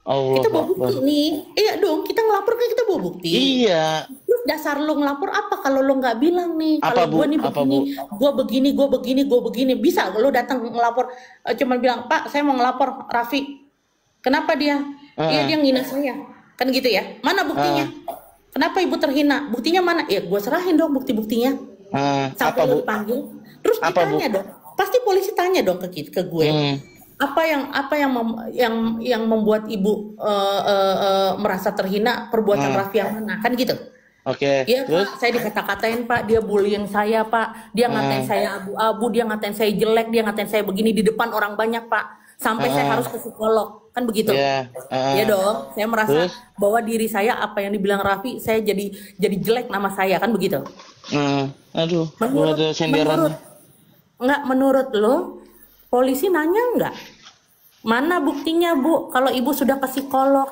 Kita Allahu bawa Akbar. bukti nih. Iya dong, kita ngelapor kan kita bawa bukti. Iya. Terus dasar lo ngelapor apa kalau lo nggak bilang nih, Apa kalau Bu? gue nih Apa begini, Bu? gue begini, gue begini, gue begini. Bisa lo datang ngelapor, cuman bilang, Pak, saya mau ngelapor Raffi. Kenapa dia? Iya Heeh. dia ngina saya. Kan gitu ya. Mana buktinya? Heeh. Kenapa ibu terhina? Buktinya mana? Ya gue serahin dong bukti-buktinya. Heeh. Apa Sampai lo Bu? dipanggil. Terus Apa Bu? ditanya dong. Pasti polisi tanya dong ke gue. Hmm. Apa yang membuat ibu merasa terhina, perbuatan Nah, Raffi yang mana? Kan gitu. oke. Iya Terus? Pak, saya dikata-katain Pak, dia bullying saya Pak, dia ngatain Heeh. saya abu-abu, dia ngatain saya jelek, dia ngatain saya begini di depan orang banyak Pak, sampai saya Heeh. harus ke psikolog, kan begitu? Ya. Iya Heeh. dong, saya merasa Terus? bahwa diri saya apa yang dibilang Raffi, saya jadi jelek nama saya, kan begitu? Aduh, gua Menurut ada senderan. menurut lo, polisi nanya nggak? Mana buktinya Bu? Kalau ibu sudah ke psikolog?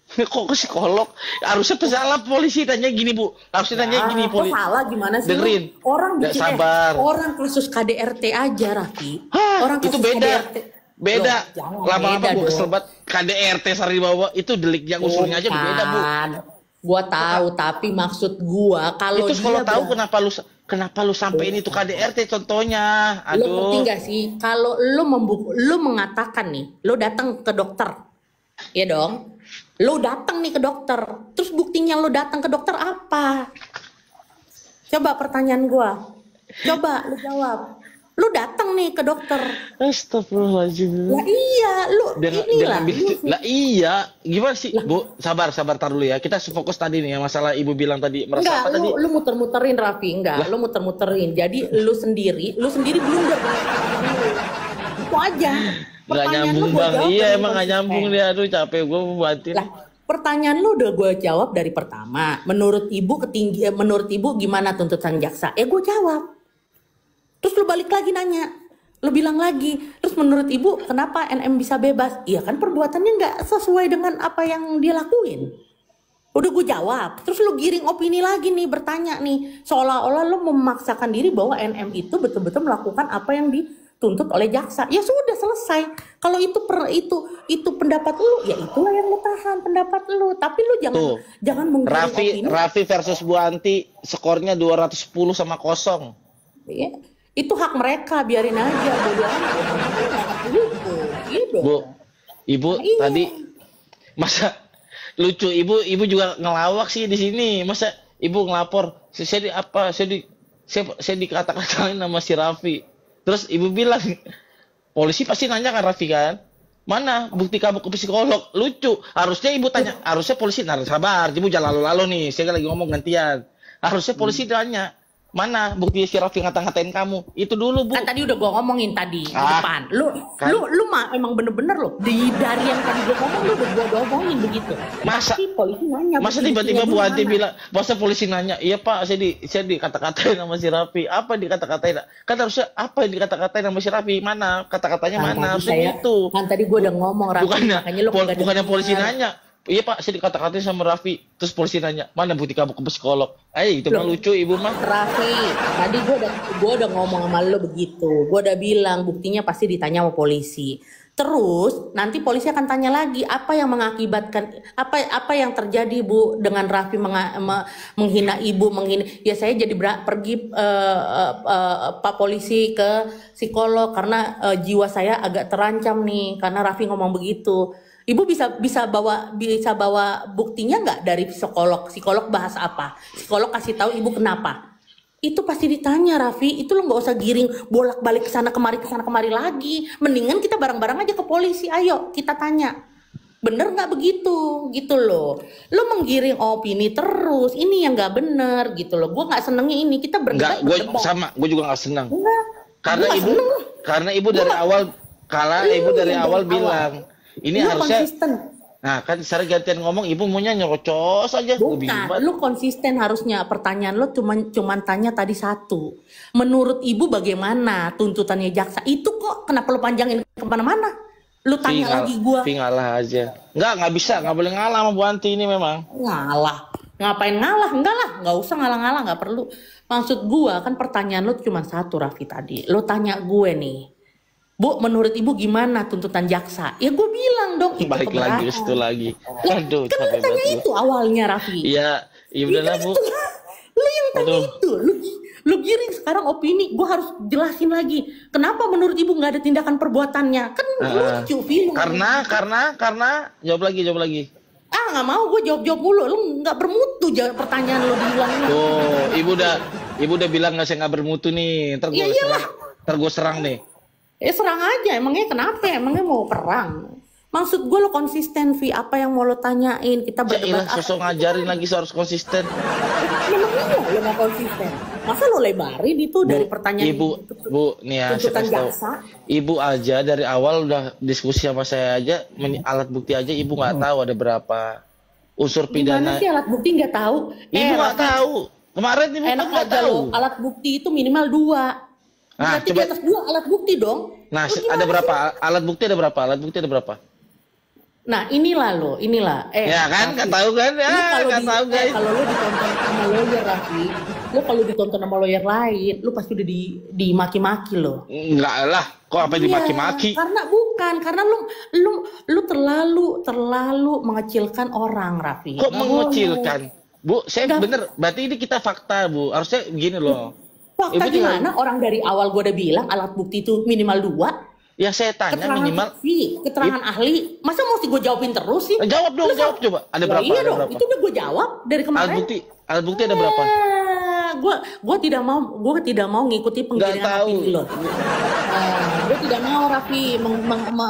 Kok ke psikolog? Harusnya pesalah polisi tanya gini Bu. Harusnya tanya gini Kok polisi. salah gimana sih lu? Dengerin. Orang Nggak bikin sabar. orang kasus KDRT aja Raffi. Hah, Orang itu kasus beda. KDRT. Beda. Loh, jangan Lama-lama beda gua kesel dong. banget. KDRT Saribawa itu deliknya usulnya aja beda Bu. Bukan. Gua tahu, tapi maksud gua kalau Itu kalau dia tahu kenapa lu sampein itu KDRT contohnya. lo ngerti Aduh. nggak sih? Kalau lo mengatakan nih, lo datang ke dokter, ya dong. Lo datang nih ke dokter, terus buktinya lo datang ke dokter apa? Coba pertanyaan gua. Coba lo jawab. Lo datang nih ke dokter. Astagfirullahaladzim. Lah iya, lu inilah. Lah iya, gimana sih Bu? Sabar tar dulu ya. Kita fokus tadi nih ya masalah ibu bilang tadi merasa Enggak, apa tadi? lu muter-muterin Raffi, enggak. Lu muter-muterin. Jadi lu sendiri blunder. Itu aja. Nggak Pertanyaan lu nyambung gua Bang. jawab Iya dengan emang nggak konsisten. nyambung dia. Aduh capek gue buatin. Lah, pertanyaan lu udah gue jawab dari pertama. Menurut ibu gimana tuntutan jaksa? Gue jawab. Terus lu balik lagi nanya. Lu bilang lagi. Terus menurut ibu kenapa NM bisa bebas? Iya kan perbuatannya nggak sesuai dengan apa yang dia lakuin. Udah gue jawab. Terus lu giring opini lagi nih, bertanya nih. Seolah-olah lu memaksakan diri bahwa NM itu betul-betul melakukan apa yang dituntut oleh jaksa. Ya sudah selesai. Kalau itu pendapat lu, ya itulah yang lu tahan pendapat lu. Tapi lu Tuh. jangan menggiring opini. Raffi versus Bu Anti skornya 210 sama kosong. Ya, itu hak mereka, biarin aja. Bodoh amat. Gitu. Bu, Ibu Iya. tadi masa lucu ibu juga ngelawak sih di sini. Masa ibu ngelapor saya dikata-katain sama si Raffi. Terus ibu bilang polisi pasti nanya kan Raffi kan? Mana bukti kamu ke psikolog? Lucu. Harusnya ibu tanya, harusnya polisi sabar, ibu jangan lalu-lalu nih. Saya lagi ngomong gantian. Harusnya polisi tanya, mana bukti si Raffi ngata-ngatain kamu? Itu dulu, Bu. Kan tadi udah gue ngomongin tadi di Ah, depan. Lu kan. emang bener-bener lo. Dari yang tadi gue ngomong lu udah gue ngomongin begitu. Masa Tapi polisi nanya. Masa bukti-buktinya tiba-tiba Bu Anti gimana? bilang, masa polisi nanya, iya Pak, saya dikata-katain sama si Raffi. Apa dikata-katain? Kan harusnya apa yang dikata-katain sama si Raffi? Mana? Kata-katanya Kan mana? tadi Harusnya saya, gitu. kan tadi gue udah ngomong Raffi, Bukannya, makanya lu kagak bukannya polisi denger. nanya, iya Pak, saya dikata-katain sama Raffi. Terus polisi nanya, mana bukti kamu ke psikolog? Itu mah Loh. lucu Ibu mah. Raffi, tadi gue udah ngomong sama lo begitu. Gue udah bilang buktinya pasti ditanya sama polisi. Terus nanti polisi akan tanya lagi apa yang mengakibatkan apa yang terjadi Bu dengan Raffi menghina ibu, ya saya jadi pergi Pak polisi ke psikolog karena jiwa saya agak terancam nih karena Raffi ngomong begitu. Ibu bisa bawa buktinya nggak dari psikolog? Psikolog bahas apa? Psikolog kasih tahu ibu kenapa? Itu pasti ditanya Raffi. Itu lo nggak usah giring bolak-balik ke sana kemari lagi. Mendingan kita bareng-bareng aja ke polisi. Ayo kita tanya. Bener nggak begitu? Gitu loh. Lo menggiring opini terus. Ini yang nggak bener gitu loh. Gue nggak senengnya ini. Kita Enggak, berdebat. gue juga nggak senang. Enggak. Karena Gua ibu, seneng. karena ibu dari awal, ibu dari awal bilang, ini Lu harusnya. konsisten. Nah kan secara gantian ngomong ibu maunya nyerocos aja. Gua bingung Bukan, banget. lu konsisten harusnya. Pertanyaan lu cuman tanya tadi satu. Menurut ibu bagaimana tuntutannya jaksa? Itu kok kenapa lu panjangin kemana-mana? Lu tanya lagi gua. Ngalah aja. Nggak bisa, nggak boleh ngalah sama Bu Anti ini memang. Ngalah. Ngapain ngalah? Enggak lah, nggak usah ngalah-ngalah, nggak perlu. Maksud gua kan pertanyaan lu cuma satu Raffi tadi. Lu tanya gue nih. Bu, menurut ibu gimana tuntutan jaksa? Ya gue bilang dong itu Balik lagi keberatan. situ lagi. Lah, Aduh, kan lu capek tanya banget itu awalnya, Raffi. Iya, iya Iya udahlah kan Bu. itu, lu yang tanya Aduh, itu. Lu giring sekarang opini. Gue harus jelasin lagi. Kenapa menurut ibu nggak ada tindakan perbuatannya? Kan Heeh. lucu film. Karena jawab lagi. Ah, nggak mau gue jawab mulu. Lu nggak bermutu jawab pertanyaan lu bilang. Tuh, ibu udah bilang nggak saya nggak bermutu nih. Ntar Iya gue iyalah. serang, ntar gue serang nih. Serang aja. Emangnya kenapa? Emangnya mau perang? Maksud gue lo konsisten, Vi. Apa yang mau lo tanyain? Kita Ya berdebat ilah, sosok ngajarin lagi harus konsisten. Memangnya lo nggak konsisten? Masa lo lebarin itu dari pertanyaan Bu, nih ya, saya tuntutan kasih tahu. jaksa? Ibu aja dari awal udah diskusi sama saya aja, alat bukti aja ibu nggak tahu ada berapa unsur Gimana pidana. sih alat bukti nggak tahu? Ibu nggak Raffi, tahu. Kemarin ibu kan enak nggak aja tahu. lo. Alat bukti itu minimal 2. Nah, Berarti coba. di atas 2 alat bukti dong. Nah, Lo ada gimana berapa? sih? Alat bukti ada berapa? Alat bukti ada berapa? Nah inilah. Ya kan, Raffi, nggak tahu kan? lu Ya, kalau nggak tahu guys. kalau lu ditonton sama lawyer, Raffi, lu kalau ditonton sama lawyer lain, lu pasti udah dimaki-maki lo. Enggak lah, kok apa dimaki-maki? Karena lu terlalu mengecilkan orang, Raffi. Kok Nggak mengecilkan? Bu, saya Nggak. bener. Berarti ini kita fakta, Bu. Harusnya begini loh. Fakta Ibu tinggal- gimana? Orang dari awal gue udah bilang alat bukti itu minimal 2. Ya saya tanya Keterangan minimal. saksi, keterangan ahli. Masa mesti gue jawabin terus sih? Jawab dong, Lu jawab coba. Ada Ya berapa? iya Ada dong, berapa? itu udah gue jawab dari kemarin. Alat bukti ada berapa? Gue tidak mau ngikuti Nggak penggiringan tahu. opini lo. Gue tidak mau, Raffi,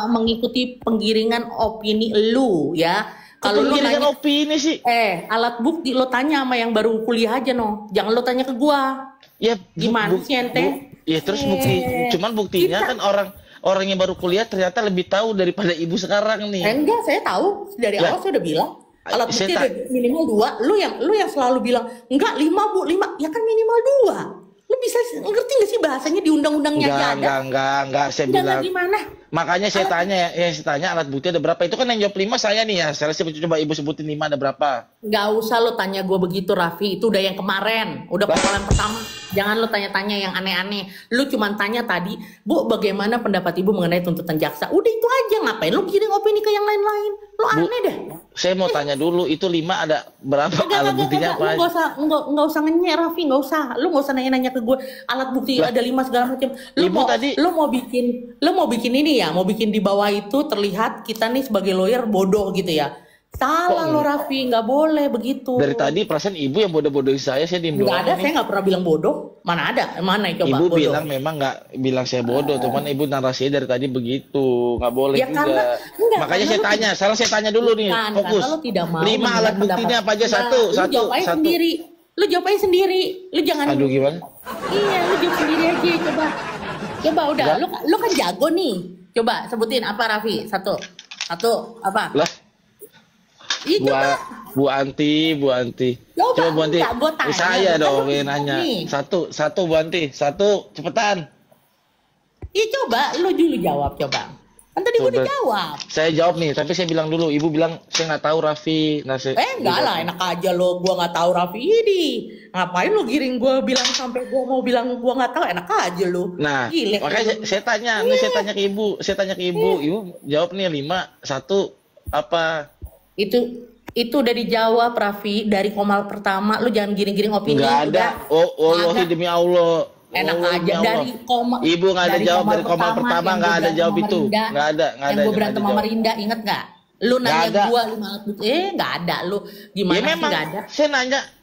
mengikuti penggiringan opini lu ya. Kalau lu Penggiringan nanya, opini sih. alat bukti lo tanya sama yang baru kuliah aja no. Jangan lo tanya ke gua. Ya Gimana sih ente? Ya terus bukti, cuman buktinya Kita- kan orang yang baru kuliah ternyata lebih tahu daripada ibu sekarang nih. Enggak, saya tahu dari Lah, awal saya udah bilang. Alat bukti saya ada minimal 2. Lu yang selalu bilang enggak 5 Bu, 5. Ya kan minimal 2. Lu bisa ngerti nggak sih bahasanya di undang-undangnya aja ada? Enggak, saya Jangan bilang. gimana? Makanya saya tanya alat bukti ada berapa? Itu kan yang jawab 5 saya nih ya. Saya coba ibu sebutin 5 ada berapa? Nggak usah lo tanya gue begitu, Raffi. Itu udah yang kemarin. Udah persoalan pertama. Jangan lo tanya-tanya yang aneh-aneh. Lu cuma tanya tadi, Bu, bagaimana pendapat ibu mengenai tuntutan jaksa? Udah itu aja. Ngapain lo kirim opini ke yang lain-lain? Lo Bu, aneh deh. Saya mau tanya dulu, itu 5 ada berapa alat buktinya Lu apa? nggak usah ngenyek, Raffi, nggak usah. Lu nggak usah nanya-nanya ke gue. Alat bukti Lah, ada 5 segala macam. Lu Ibu tadi- lu mau bikin ini ya, mau bikin di bawah itu terlihat kita nih sebagai lawyer bodoh gitu ya. Salah lo, Raffi, nggak boleh begitu. Dari tadi perasaan ibu yang bodoh-bodohin saya diem doang Nggak ada, nih. saya nggak pernah bilang bodoh. Mana ada? Mana coba Ibu bodoh? bilang memang nggak bilang saya bodoh, cuman ibu narasinya dari tadi begitu, nggak boleh Ya, juga. enggak, Makanya karena saya lu tanya, saya tanya dulu nih, Bukan, fokus. karena lo tidak mau 5 mendengar alat buktinya pendapat. apa aja? Nah, Satu. Lu jawab aja sendiri. Lu jawab aja sendiri. Lu jangan. Aduh gimana? Iya, lu jawab sendiri aja. Coba udah. Enggak. Lu kan jago nih. Coba sebutin apa, Raffi? Satu apa? Lah, Ih, coba. Bu Anti. Coba, Bu Anti. enggak, gua tanya, Saya bukan dong lu yang nanya. nih. Satu Bu Anti. Satu, cepetan. Iya, coba. Lu dulu jawab, coba. Kan tadi gue udah Coba. jawab. Saya jawab nih, tapi saya bilang dulu. Ibu bilang saya nggak tahu Raffi. Nah, Enggak lah, enak aja lo. Gua nggak tahu Raffi ini. Ngapain lo giring gua bilang sampai gua mau bilang gua nggak tahu? Enak aja lo. Nah, Gile. makanya saya tanya, nih saya tanya ke ibu, ibu jawab nih 5, 1 apa? Itu udah dijawab, Raffi, dari komal pertama. Lu jangan giring-giring opini. Enggak ada. Udah. Oh, Nggak ada. demi Allah. Enak Allah, aja demi Allah. dari koma. Ibu nggak ada jawab dari komal pertama, yang nggak gua ada berantem jawab sama itu. Rinda, Nggak ada. Yang gue berantem sama Rinda, inget nggak? Lu nanya ada. gua 5 alat bukti. Nggak ada lu. Gimana Ya sih memang. nggak ada?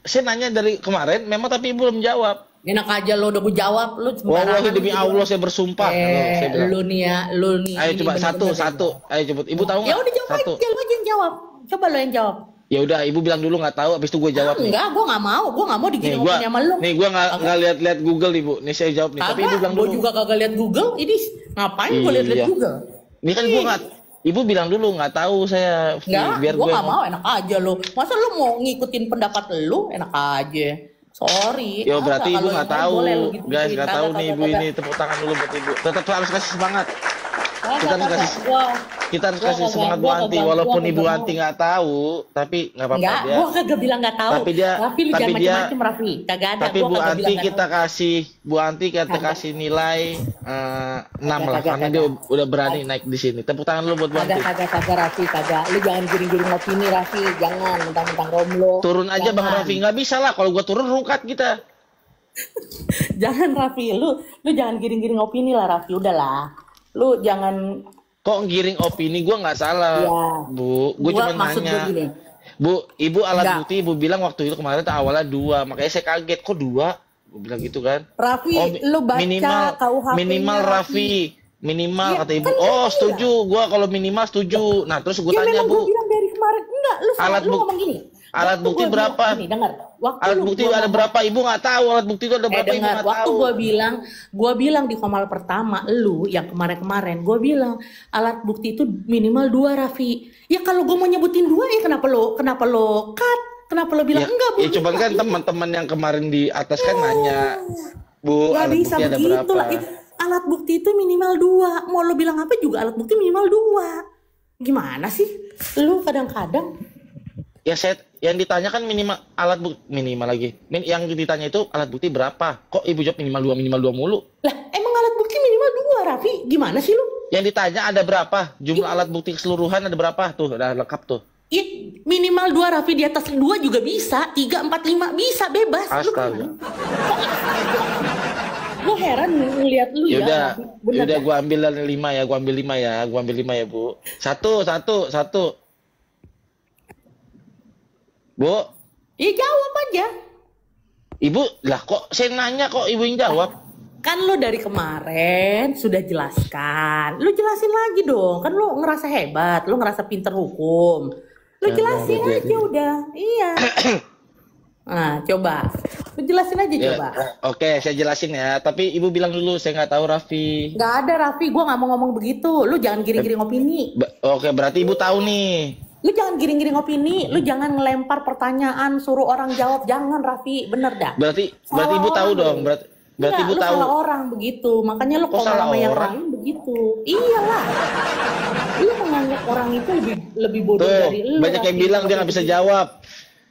Saya nanya dari kemarin, memang tapi ibu belum jawab. Enak aja lo udah gue jawab. Lu sembarangan. Wallahi demi lu. Allah saya bersumpah. Saya bilang. Lu nih ya, lu nih. Ayo ini coba bener-bener. satu. Ayo cepet. Ibu tahu Ya nggak? udah jawab Satu. aja, lu aja yang jawab. Coba lo yang jawab. Ya udah, ibu bilang dulu nggak tahu, habis itu gue jawab nih. Enggak, gue nggak mau Nih digiring gua, opini sama lu. nih gua nggak lihat Google ibu. Nih saya jawab nih. Tapi ibu bilang Gue dulu. juga kagak lihat Google. Ini ngapain gue lihat Iya. Google? Ini kan gua nggak. Ibu bilang dulu nggak tahu saya. Enggak, Biar gue gue nggak mau. Enak aja lo. Masa lu mau ngikutin pendapat lu? Enak aja. Sorry. Yo berarti Kagak, ibu kalau nggak yang lain tahu, boleh lu gituin. guys nggak tahu Kagak, nih ibu kagak. ini, tepuk tangan dulu buat ibu. Tetap harus kasih semangat. Kita harus kasih kita harus kasih semangat Bu Anti walaupun Ibu Anti nggak tahu, tapi nggak apa-apa Enggak, dia. gua kagak bilang nggak tahu. Tapi dia, Raffi, lu jangan macem-macem, Raffi. Kagak ada. Tapi Gua Bu kagak Anti bilang nggak kita tahu. kasih Bu Anti kita kasih nilai 6 lah karena dia udah berani naik di sini. Tepuk tangan lu buat Bu Anti. Kagak, Raffi, kagak. Lu jangan giring-giring opini, Raffi. Jangan mentang-mentang Romlo. Turun aja Bang Jangan. Raffi, nggak bisa lah kalau gua turun rungkat kita. Jangan, Raffi. Lu jangan giring-giring opini lah, Raffi. Udahlah. Lu jangan. Kok giring opini gua nggak salah, Ya. Bu. Gua cuma maksud gua nanya. gini. Bu, Ibu alat Enggak. bukti Ibu bilang waktu itu kemarin tuh awalnya 2, makanya saya kaget kok 2. Gue bilang gitu kan. Raffi, lu baca KUHP-nya, minimal Raffi. Minimal Ya, kata Ibu. kan Oh, iya. setuju. Gua kalau minimal setuju. Nah, terus gue Ya tanya, memang Bu. gue bilang dari kemarin. Enggak, lu salah. Alat Lu buk- ngomong gini. alat Waktu bukti gua bilang- berapa? Nih, dengar. Waktu Alat lu- bukti gua ada ngomong- berapa? Ibu nggak tahu alat bukti itu ada berapa, Ibu dengar, nggak waktu tahu. gue bilang di komal pertama, lu yang kemarin-kemarin, gue bilang alat bukti itu minimal 2, Raffi. Ya kalau gue mau nyebutin 2 ya kenapa lo cut? Kenapa lo bilang Ya, enggak? ya coba kan teman-teman yang kemarin di atas kan nanya, Bu, Gak alat bisa bukti ada begitu berapa? lah. Alat bukti itu minimal 2. Mau lo bilang apa juga alat bukti minimal 2. Gimana sih? Lu kadang-kadang Ya saya yang ditanya kan minimal alat bukti minimal lagi. Yang ditanya itu alat bukti berapa? Kok Ibu jawab minimal 2 mulu? lah emang alat bukti minimal 2, Raffi. Gimana sih lu? Yang ditanya ada berapa? Jumlah alat bukti keseluruhan ada berapa? Tuh, udah lengkap tuh. Ya, minimal 2, Raffi. Di atas 2 juga bisa. 3, 4, 5 bisa bebas. Lu Astaga. gue heran ngeliat lu Ya ya. udah, Raffi. Bener ya udah dah. gua ambil 5 ya, gua ambil 5 ya, gua ambil 5 ya, Bu. Satu. Bu, Ya jawab aja. Ibu, lah kok saya nanya kok Ibu yang jawab? Kan lo dari kemarin sudah jelaskan. Lu jelasin lagi dong. Kan lo ngerasa hebat. Lo ngerasa pinter hukum. Lu Ya, jelasin udah, aja udah. Iya. Nah, coba. Lu jelasin aja Ya, coba. oke, saya jelasin ya. Tapi Ibu bilang dulu, saya nggak tahu Raffi. Nggak ada, Raffi. Gue nggak mau ngomong begitu. Lu jangan giring-giring opini. Oke, berarti Ibu tahu nih. Lu jangan giring-giring opini. Lu jangan ngelempar pertanyaan. Suruh orang jawab. Jangan, Raffi. Bener dah. Berarti Salah Ibu tahu orang dong. lu. Berarti Enggak, Ibu lu tahu. salah orang begitu. Makanya lu Kok kalau salah sama yang orang? lain begitu. Iyalah. Lu menganggap orang itu lebih bodoh Tuh, dari lu. banyak yang Raffi. bilang dia nggak bisa jawab.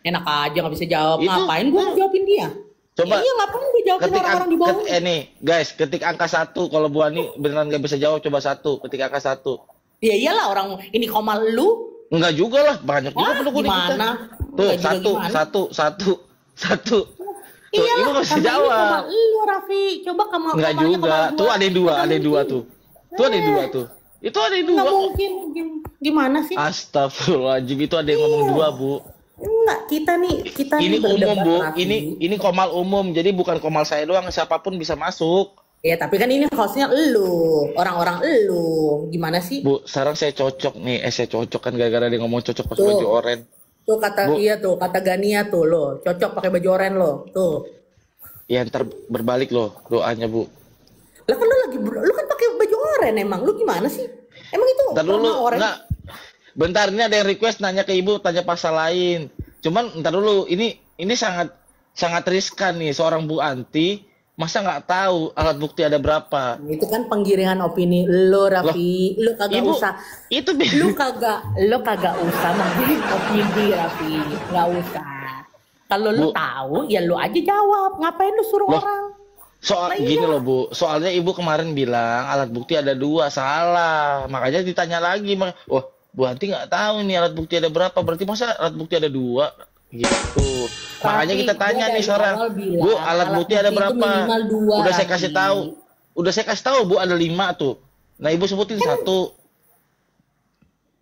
Enak aja nggak bisa jawab. Itu- Ngapain gue jawabin dia? Coba. Iya, ngapain gue jawabin Ketik orang-orang di bawah? nih, guys, ketik angka 1. Kalau Bu Ani beneran nggak bisa jawab, coba 1. Ketik angka 1. Ya iyalah orang ini komal lu. Enggak juga lah, banyak juga Wah, pendukung kita. gimana? Tuh, Enggak juga gimana? satu. Tuh, Iyalah, Ibu nggak bisa karena ini jawab. komal lu, Raffi. Coba kamu Enggak juga. Tuh ada yang 2, ada yang 2 tuh. Tuh ada yang 2 tuh. Itu ada yang 2 Nggak kok. mungkin. Gimana sih? Astagfirullahaladzim, itu ada yang ngomong 2, Bu. Enggak, kita nih Ini umum, berdebat, Bu. Raffi. Ini komal umum. Jadi bukan komal saya doang, siapapun bisa masuk. Ya, tapi kan ini hostnya elu, orang-orang elu. Gimana sih? Bu, sekarang saya cocok nih. Saya cocok kan gara-gara dia ngomong cocok pas Tuh. baju oranye. Tuh kata Bu. iya tuh, kata Gania tuh lo, cocok pakai baju oranye lo. Tuh. Ya ntar berbalik loh doanya, Bu. Lah kan lu kan pakai baju oranye emang. Lu gimana sih? Emang itu Ntar dulu, warna oranye? enggak. Bentar, ini ada yang request nanya ke Ibu, tanya pasal lain. Cuman ntar dulu, ini sangat riskan nih seorang Bu Anti. Masa nggak tahu alat bukti ada berapa? Itu kan penggiringan opini lo, Raffi. Lu kagak Ibu, usah. itu Lu kagak usah menggiring opini, Raffi. Nggak usah. Kalau lu Bu. tahu, ya lu aja jawab. Ngapain lu suruh Loh. orang? Soal Lah iya. gini loh, Bu. Soalnya Ibu kemarin bilang alat bukti ada 2, salah. Makanya ditanya lagi. Wah, Bu Anti nggak tahu nih alat bukti ada berapa. Berarti masa alat bukti ada 2? Gitu. Makanya kita tanya gua nih dari sekarang, awal bilang, Bu, alat bukti ada itu berapa? minimal 2, Udah saya kasih Raffi. tahu. Udah saya kasih tahu, Bu, ada 5 tuh. Nah, Ibu sebutin 1.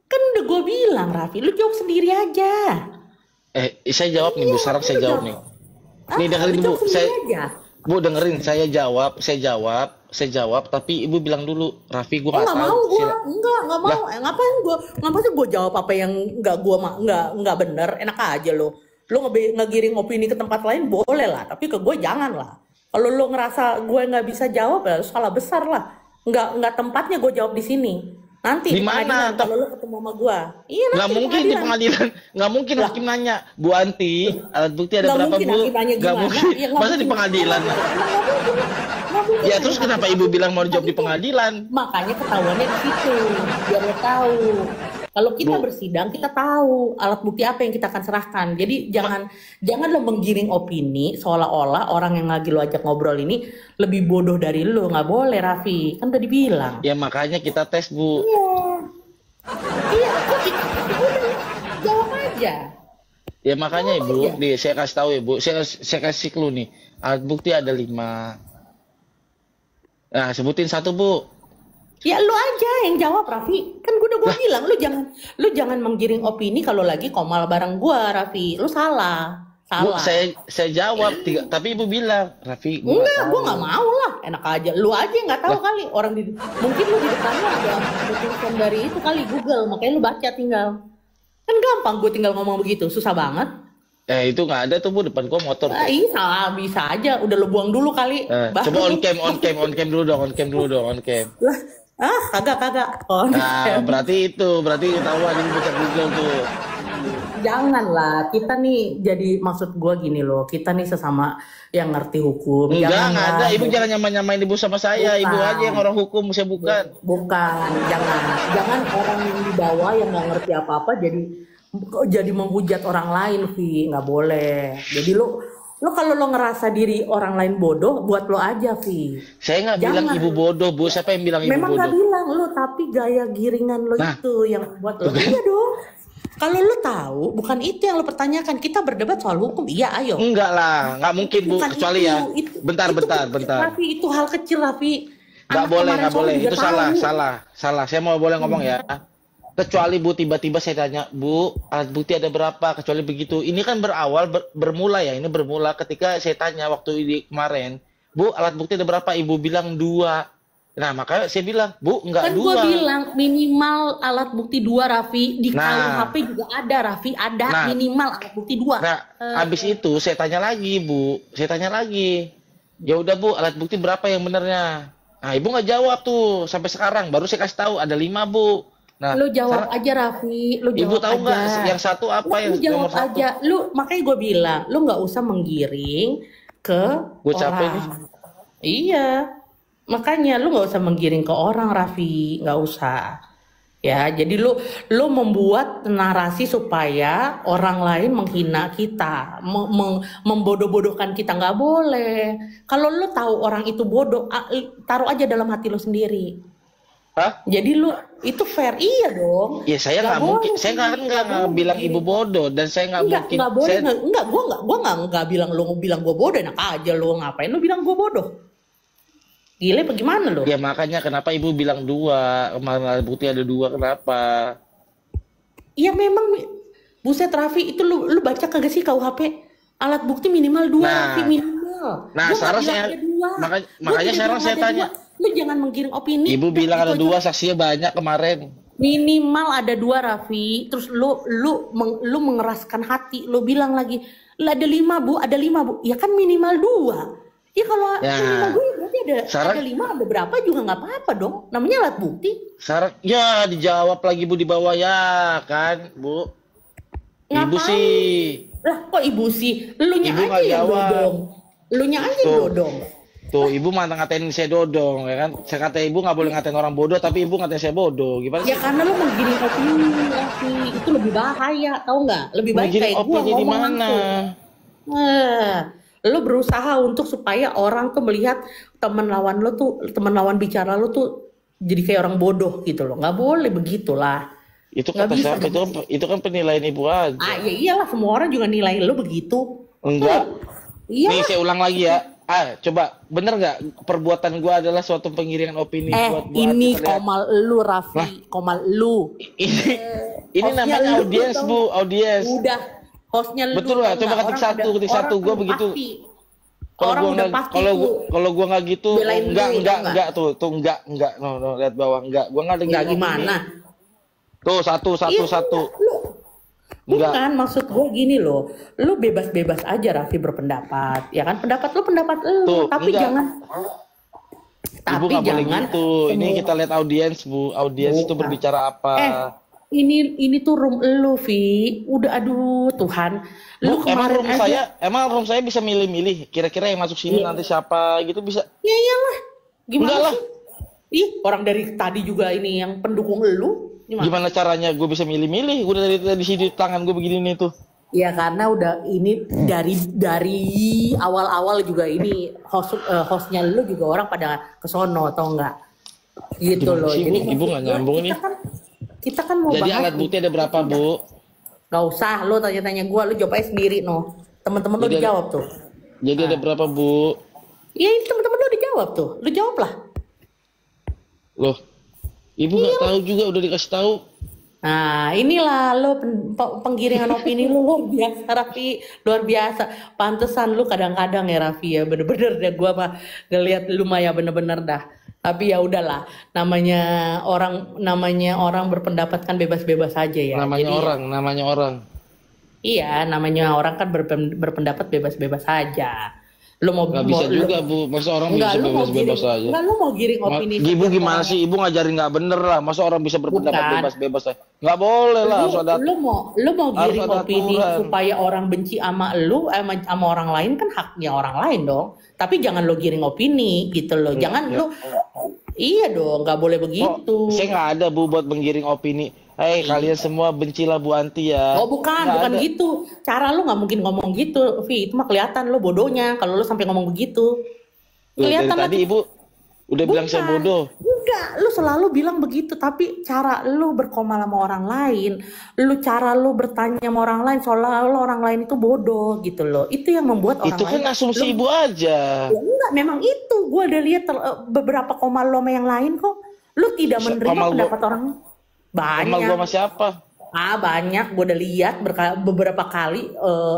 Kan udah gue bilang, Raffi. Lu jawab sendiri aja. Saya jawab nih, Bu. Sekarang saya jawab nih. Nih dengerin, lu Bu. jawab sendiri aja. Bu dengerin, saya jawab, tapi Ibu bilang dulu, Raffi gue Oh, nggak nggak tahu. mau gue, Sila- nggak mau. Ngapain gue jawab apa yang nggak bener? Enak aja lo. Lo ngegiring opini ke tempat lain boleh lah, tapi ke gue jangan lah. Kalau lo ngerasa gue nggak bisa jawab, ya salah besar lah. Nggak tempatnya gue jawab di sini. Nanti Di di mana? pengadilan kalau lu ketemu sama gua. Iya Nggak nanti di mungkin di pengadilan. pengadilan, nggak mungkin Lah, hakim nanya, Bu Anti, alat bukti ada nggak berapa mungkin Bu? hakim nanya Nggak gimana? mungkin, Ya nggak masa di mungkin. pengadilan? Emang nggak mungkin. Nggak mungkin Ya nanya terus kenapa hakim. ibu bilang mau dijawab di Makanya, pengadilan? makanya ketahuannya di situ, biar lo tahu. Kalau kita Bu, bersidang, kita tahu alat bukti apa yang kita akan serahkan. Jadi jangan lo menggiring opini seolah-olah orang yang lagi lo ajak ngobrol ini lebih bodoh dari lo. Nggak boleh, Raffi. Kan udah dibilang. ya makanya kita tes Bu. Iya. Iya, kok kita udah jawab aja. Ya makanya Jawab Ibu, aja. nih saya kasih tahu Ibu, saya kasih clue nih. Alat bukti ada 5. Nah, sebutin satu Bu. Ya lu aja yang jawab, Raffi. Kan gue bilang lu jangan menggiring opini kalau lagi komal bareng gua, Raffi. Lu salah. Bu, Salah. saya jawab tapi Ibu bilang, Raffi, gua nggak Enggak, tahu. gue nggak mau lah. Enak aja. Lu aja yang nggak tahu Lah, kali. Orang mungkin lu di depannya ada tulisan dari itu kali Google. Makanya lu baca tinggal. Kan gampang gue tinggal ngomong begitu. Susah banget. itu nggak ada tuh Bu, depan gua motor tuh. Iya salah. Bisa aja. Udah lu buang dulu kali. Coba Baru. on cam dulu dong, on cam. Lah, kagak. Nah, berarti ketahuan ini baca Google tuh. Janganlah, kita nih jadi maksud gua gini loh, kita nih sesama yang ngerti hukum. Enggak Janganlah, ada. Ibu jangan nyamain Ibu sama saya. Ibu aja yang bukan, orang hukum, saya bukan. bukan, jangan orang yang di bawah yang nggak ngerti apa-apa jadi menghujat orang lain, Vi, nggak boleh. Jadi lo kalau lo ngerasa diri orang lain bodoh, buat lo aja, Vi. Saya nggak bilang Jangan. Ibu bodoh, Bu. Siapa yang bilang Ibu Memang nggak bodoh? bilang lo, tapi gaya giringan lo Nah, itu yang buat lo. Iya dong. Kalau lo tahu, bukan itu yang lo pertanyakan. Kita berdebat soal hukum, iya ayo. enggak lah, nggak mungkin Bu. Bukan Kecuali itu, ya. itu Bentar. Raffi, itu hal kecil, Raffi. Nggak Anak boleh, kemarin nggak sore boleh. juga Itu tahu. salah. Saya mau boleh ngomong ya. Kecuali Bu, tiba-tiba saya tanya, Bu, alat bukti ada berapa? Kecuali begitu. Ini kan bermula ya. Ini bermula ketika saya tanya waktu ini kemarin, Bu, alat bukti ada berapa? Ibu bilang 2. Nah, makanya saya bilang, Bu, enggak Kan gue 2. bilang minimal alat bukti 2, Raffi. Di Nah, KUHP juga ada, Raffi. Ada nah, minimal alat bukti 2. nah, habis itu saya tanya lagi, Bu. Saya tanya lagi. Ya udah, Bu, alat bukti berapa yang benernya? Nah, Ibu nggak jawab tuh sampai sekarang. Baru saya kasih tahu ada 5, Bu. Nah, Lu jawab sekarang aja, Raffi. Lu Ibu jawab tahu nggak aja. yang satu apa Lu yang jawab nomor 1? aja. Makanya gue bilang, lu nggak usah menggiring ke Gue capek nih. orang. Iya. Makanya lu nggak usah menggiring ke orang, Raffi. Nggak usah. Ya, jadi lu membuat narasi supaya orang lain menghina kita, membodoh-bodohkan kita, nggak boleh. Kalau lu tahu orang itu bodoh, taruh aja dalam hati lu sendiri. Hah? Jadi lu itu fair, iya dong. Ya saya Nggak nggak mungkin, boleh, saya nggak nggak boleh bilang Ibu menggiring. bodoh dan saya nggak mungkin. Nggak boleh, Saya gua nggak bilang lu bilang gua bodoh, enak aja lu ngapain lu bilang gua bodoh? Gila apa gimana lu? ya makanya kenapa Ibu bilang 2? Kemarin alat bukti ada 2, kenapa? Ya memang, buset Raffi, itu lu baca kagak sih KUHP? Alat bukti minimal 2, Raffi, Nah, minimal. nah Gua nggak sekarang bilang saya ada 2. makanya, Gua makanya tidak sekarang bilang saya ada tanya. 2. Lu jangan menggiring opini. Ibu Udah, bilang ada itu aja. 2, saksinya banyak kemarin. Minimal ada 2, Raffi. Terus lu mengeraskan hati, lu bilang lagi, "Lah ada 5, Bu, ada 5, Bu." Ya kan minimal 2. Ya kalau minimal Ya, 2 berarti sekarang ada 5, ada berapa juga nggak apa-apa dong. Namanya alat bukti. sekarang ya dijawab lagi Bu di bawah ya kan, Bu. Ibu Ngapain? sih. Lah kok ibu sih? Elunya Ibu aja nggak yang jawab. dodong. Elunya aja yang Tuh, dodong. tuh Ibu malah ngatain saya dodong ya kan. Saya kata Ibu nggak boleh ngatain orang bodoh, tapi Ibu ngatain saya bodoh. Gimana Ya sih? karena lu menggiring opini, Raffi. Itu lebih bahaya, tahu nggak? Lebih baik Menggiring kayak gua opini di ngomong mana? langsung. Lu berusaha untuk supaya orang tuh melihat teman lawan bicara lu tuh jadi kayak orang bodoh gitu loh. Nggak boleh begitulah. Itu Nggak kata bisa siapa? dong. Itu kan penilaian Ibu aja. Ya iyalah, semua orang juga nilai lu begitu. Enggak. Iya. Nih saya ulang lagi ya. Coba bener nggak perbuatan gua adalah suatu penggiringan opini buat Ini terlihat. komal lu, Raffi. Komal lu. Ini Hostnya namanya lu audiens tau. Bu, audiens. Udah, hostnya lu Betul lah, tau coba nggak? ketik satu, gua begitu. Pasti. Kalau Orang gua udah nggak, pasti kalau tuh gua nggak gitu, belain lu, tau nggak? enggak tuh enggak, no, lihat bawah enggak, gua nggak Nggak dengerin gimana? opini. Tuh satu. Lu Enggak, bukan, maksud gue gini loh, lu bebas-bebas aja Raffi berpendapat, ya kan? Pendapat lu, tuh tapi enggak. Ibu Tapi nggak boleh jangan gitu. Ini semua. kita lihat audiens, Bu. Audiens itu Bukan. berbicara apa? Ini tuh room lu, Vi. Udah, aduh Tuhan. Lu Bu, kemarin aja. emang room saya bisa milih-milih. Kira-kira yang masuk sini Iya, nanti siapa gitu bisa? ya iyalah. Enggak Gimana lah. sih? Ih, orang dari tadi juga ini yang pendukung lu. Gimana? Gimana caranya gue bisa milih-milih? Udah dari sini tangan gue begini nih tuh. Ya karena udah ini dari awal-awal juga ini hostnya lu juga orang pada kesono atau enggak? Gitu Gimana loh. sih, Jadi Bu? Ibu nggak nyambung nih. kita kan mau Jadi bahas. alat bukti ada berapa, Bu? Gak usah, lu tanya-tanya gua, lu jawab aja sendiri no. Temen-temen lu Jadi ada, dijawab tuh. jadi ada berapa, Bu? Iya, ini temen-temen lu dijawab tuh. Lu jawab lah. Loh, Ibu nggak tahu juga udah dikasih tahu. Nah, inilah lo penggiringan opini lu luar biasa, Raffi, luar biasa. Pantesan lu kadang-kadang ya, Raffi ya, bener-bener deh gua mah ngeliat lu mah ya bener-bener dah. Tapi ya udahlah, namanya orang berpendapat kan bebas-bebas aja ya. Namanya Jadi orang. iya, namanya orang kan berpendapat bebas-bebas aja. Lu mau Nggak bisa mau juga, Bu. Masa orang enggak, bisa lu mau giring, bebas-bebas aja. enggak lu mau giring opini Ibu setiap gimana orang. sih? Ibu ngajarin nggak bener lah. Masa orang bisa berpendapat Bukan. bebas-bebas aja? Nggak boleh lah. Harus ada, Lu mau harus giring ada opini aturan. supaya orang benci sama lu sama orang lain kan haknya orang lain dong. Tapi jangan lo giring opini gitu loh. Jangan Ya. lu iya dong, nggak boleh Oh, begitu. saya nggak ada, Bu, buat menggiring opini. Hei, kalian semua bencilah Bu Anti ya. Oh bukan, Nggak bukan ada. gitu. Cara lu nggak mungkin ngomong gitu, Vi. Itu mah kelihatan lu bodohnya kalau lu sampai ngomong begitu. Tuh, dari Kelihatan tadi lah. Ibu udah bilang saya Bukan. bodoh. Enggak, lu selalu bilang begitu, tapi cara lu berkomal sama orang lain, cara lu bertanya sama orang lain, seolah-olah orang lain itu bodoh gitu loh. Itu yang membuat orang Itu kan lain. asumsi Ibu aja. Ya enggak, memang itu. Gue udah lihat beberapa komal lo sama yang lain kok. Lu tidak menerima Komal gua, pendapat orang. komal gua Banyak. sama siapa? Banyak. Gue udah lihat beberapa kali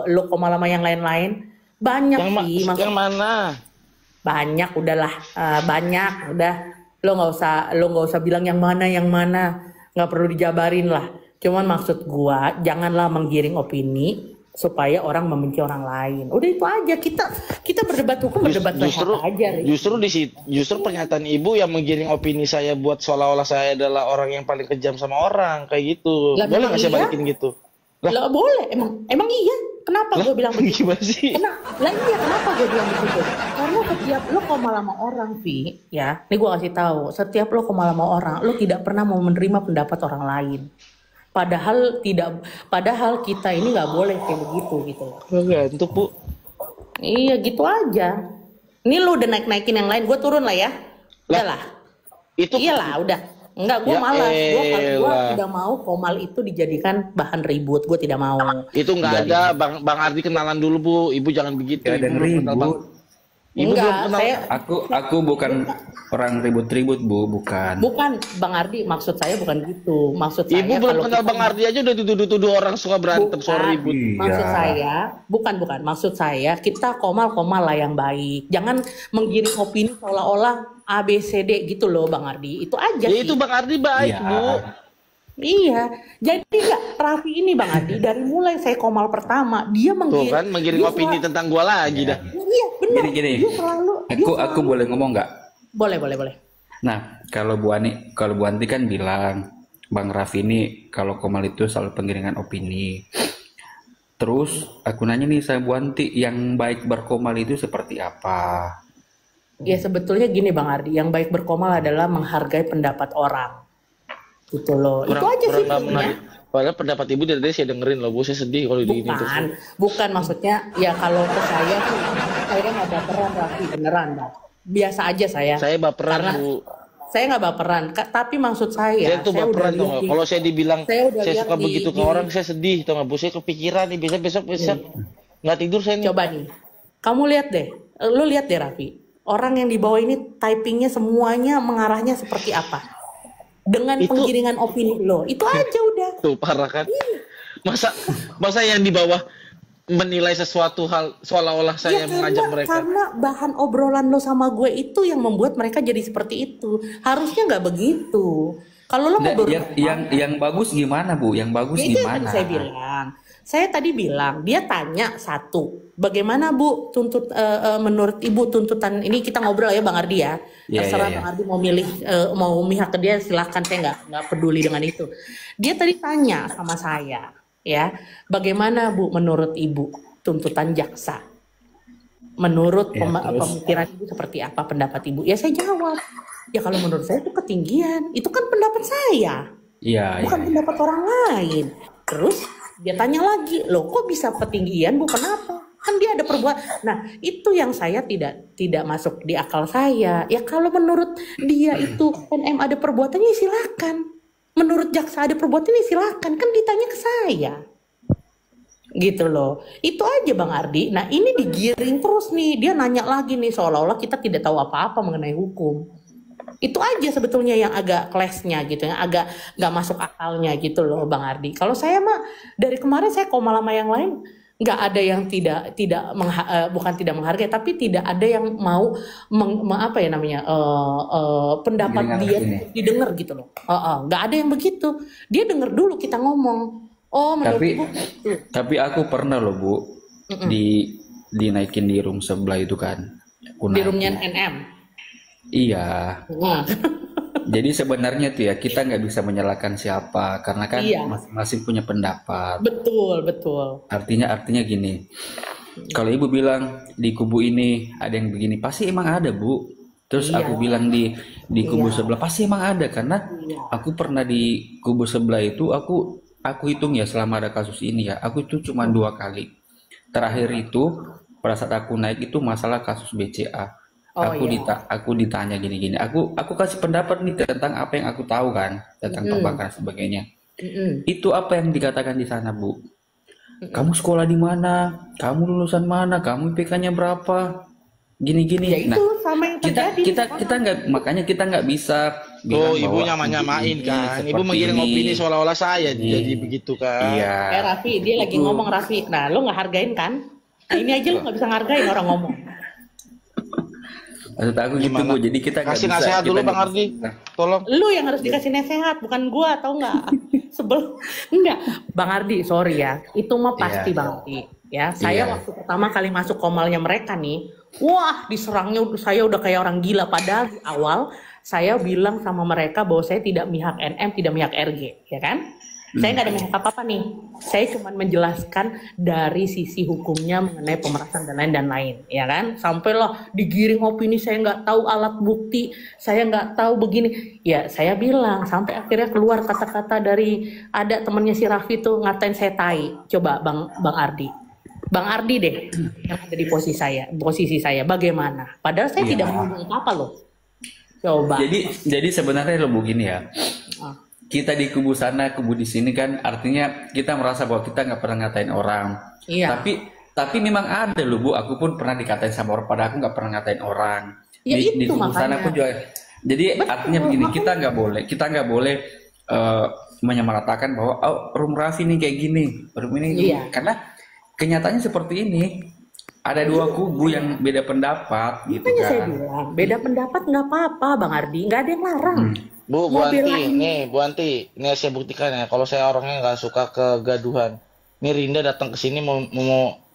lo komal sama yang lain-lain. Banyak sih. Yang mana? Banyak udahlah, banyak udah. Lo nggak usah bilang yang mana, nggak perlu dijabarin lah. Cuman maksud gua janganlah menggiring opini supaya orang membenci orang lain. Udah itu aja, kita berdebat hukum, berdebat sehat aja. Justru pernyataan Ibu yang menggiring opini saya buat seolah-olah saya adalah orang yang paling kejam sama orang kayak gitu. Lah, Boleh memang nggak saya iya? balikin gitu? Lah boleh, emang iya. Kenapa gue bilang begitu? Gimana sih? Kenapa gue bilang begitu? Karena setiap lo komal sama orang, Vi, ya, ini gue kasih tahu, setiap lo komal sama orang, lo tidak pernah mau menerima pendapat orang lain. Padahal kita ini nggak boleh kayak begitu gitu. Ngantuk, Bu. Iya gitu aja. Ini lo udah naik-naikin yang lain, gue turun lah ya. Udah lah. Itu Iyalah, udah. Enggak, gue Ya malas. Gue elah. tidak mau komal itu dijadikan bahan ribut. Gue tidak mau. Itu nggak ada, Bang Ardi kenalan dulu, Bu. Ibu jangan begitu. Gak ada Ibu belum kenal Bang. ribut. Ibu belum Enggak, kenal. saya Aku bukan orang ribut-ribut, Bu, bukan. bukan Bang Ardi, maksud saya bukan gitu. Maksud saya Ibu belum kalau kenal kita Bang Ardi aja udah dituduh-tuduh orang suka berantem, bukan, sorry, Bu. maksud Iya. saya bukan. Maksud saya kita komal lah yang baik. Jangan menggiring opini seolah-olah A B C D gitu loh, Bang Ardi. Itu aja Ya sih. itu Bang Ardi baik, Iya. Bu. Iya. Jadi enggak, Raffi ini Bang Ardi dari mulai saya komal pertama, dia Tuh kan menggiring opini tentang gua lagi dah. Iya, benar. Gini. Dia selalu Aku boleh ngomong nggak? boleh. Nah, kalau Bu Anti kan bilang Bang Raffi ini kalau komal itu selalu penggiringan opini. Terus aku nanya nih sama Bu Anti, yang baik berkomal itu seperti apa? Ya sebetulnya gini Bang Ardi, yang baik berkomal adalah menghargai pendapat orang. Gitu loh. Itu aja sih nggak sebenarnya. menarik. Padahal pendapat Ibu dari tadi saya dengerin loh, Bu. Saya sedih kalau digini terus. Bukan maksudnya ya kalau ke saya sih saya nggak baperan Raffi, beneran Bang. Biasa aja saya. Saya baperan, Karena Bu. saya nggak baperan, tapi maksud saya Saya tuh udah baperan lihat tuh. di- Kalau saya dibilang saya udah saya lihat suka di- begitu ke di- orang, saya sedih, tau nggak, Bu? Saya kepikiran nih, besok nggak tidur saya nih. Coba nih, kamu lihat deh, lo lihat deh Raffi, orang yang di bawah ini typingnya semuanya mengarahnya seperti apa? Dengan Itu- penggiringan opini lo, itu aja udah. Tuh parah kan? Masa yang di bawah menilai sesuatu hal seolah-olah saya mengajak mereka. Karena bahan obrolan lo sama gue itu yang membuat mereka jadi seperti itu. Harusnya nggak begitu. Kalau lo mau Nggak, berubah, yang bagus gimana Bu? Yang bagus ya itu yang tadi gimana? saya bilang. Saya tadi bilang, dia tanya satu, bagaimana Bu menurut Ibu tuntutan ini, kita ngobrol ya Bang Ardi ya. Iya, iya, Terserah iya. Bang Ardi mau milih mau memihak ke dia, silahkan, saya nggak peduli dengan itu. Dia tadi tanya sama saya, ya, bagaimana Bu menurut Ibu tuntutan jaksa? Menurut Ya, terus pemikiran Ibu seperti apa pendapat Ibu? Ya saya jawab, ya kalau menurut saya itu ketinggian, itu kan pendapat saya, iya, iya, bukan iya. pendapat orang lain. Terus dia tanya lagi, loh kok bisa ketinggian Bu, kenapa? Kan dia ada perbuatan. Nah itu yang saya tidak masuk di akal saya. Ya kalau menurut dia itu NM ada perbuatannya, silakan. Menurut jaksa ada perbuatannya, silakan. Kan ditanya ke saya. Gitu loh. Itu aja Bang Ardi. Nah ini digiring terus nih. Dia nanya lagi nih, seolah-olah kita tidak tahu apa-apa mengenai hukum. Itu aja sebetulnya yang agak clash-nya gitu, yang agak nggak masuk akalnya gitu loh Bang Ardi. Kalau saya mah dari kemarin saya koma sama yang lain, nggak ada yang bukan tidak menghargai, tapi tidak ada yang mau apa ya namanya pendapat Giringan dia ini. didengar gitu loh. Nggak ada yang begitu. Dia dengar dulu kita ngomong. Oh menurut Tapi Ibu gitu. tapi aku pernah loh Bu dinaikin di room sebelah itu kan. Aku Di naik. roomnya NM. Iya. Nah, Jadi sebenarnya tuh ya kita nggak bisa menyalahkan siapa karena kan iya, masing-masing punya pendapat. betul. Artinya gini. Kalau Ibu bilang di kubu ini ada yang begini, pasti emang ada Bu. Terus Iya, aku bilang di kubu iya, sebelah pasti emang ada karena iya. aku pernah di kubu sebelah itu aku hitung ya selama ada kasus ini ya, aku itu cuma 2 kali. Terakhir itu pada saat aku naik itu masalah kasus BCA. Oh iya. Aku ditanya gini-gini. Aku kasih pendapat nih tentang apa yang aku tahu kan tentang pembakaran sebagainya. Mm-mm. Itu apa yang dikatakan di sana Bu? Kamu sekolah di mana? Kamu lulusan mana? Kamu IPK-nya berapa? Gini-gini. Ya Nah, itu sama yang kita terjadi kita sekarang. kita nggak makanya kita nggak bisa Tuh, bilang ibu bahwa nyamain ini kan. Ibu seperti menggiring ini. opini seolah-olah saya Ini. jadi begitu kan. Iya. Raffi, dia lagi Itu. ngomong Raffi. Nah, lo nggak hargain kan? Nah, ini aja lo nggak bisa ngargain orang ngomong. Maksud aku gitu Gimana? Bu. Jadi kita nggak Kasih bisa. nasihat Kita dulu nggak Bang Ardi. bisa. Tolong. Lu yang harus dikasih nasihat, bukan gua, tau nggak? Sebel. Enggak, Bang Ardi, sorry ya. Itu mah pasti Iya. Bang Ardi. Ya, saya Iya. waktu pertama kali masuk komalnya mereka nih, wah diserangnya saya udah kayak orang gila. Padahal di awal saya bilang sama mereka bahwa saya tidak mihak NM, tidak mihak RG, ya kan? Saya nggak ada mihak apa-apa nih. Saya cuma menjelaskan dari sisi hukumnya mengenai pemerasan dan lain, ya kan? Sampailah digiring opini, saya nggak tahu alat bukti, saya nggak tahu begini. Ya, saya bilang sampai akhirnya keluar kata-kata dari ada temennya si Raffi tuh ngatain saya tai. Coba Bang Ardi. Bang Ardi deh yang ada di posisi saya bagaimana? Padahal saya Iya. tidak menyinggung apa loh. Coba. Jadi sebenarnya lo begini ya. Ah, Kita di kubu sana, kubu di sini kan artinya kita merasa bahwa kita nggak pernah ngatain orang. iya. Tapi memang ada loh Bu, aku pun pernah dikatain sama orang, padahal aku nggak pernah ngatain orang. Ya Di itu kubu sana makanya. pun juga. Jadi Betul, artinya begini, makanya. kita nggak boleh menyamaratakan bahwa Rum Raffi nih kayak gini, Rum ini gini. Iya. Karena kenyataannya seperti ini. Ada 2 kubu yang beda pendapat gitu Makanya saya kan. bilang beda pendapat nggak apa-apa Bang Ardi, nggak ada yang larang. Bu Mau Anti, belain. nih Bu Anti, ini saya buktikan ya. Kalau saya orangnya nggak suka kegaduhan. Ini Rinda datang ke sini mau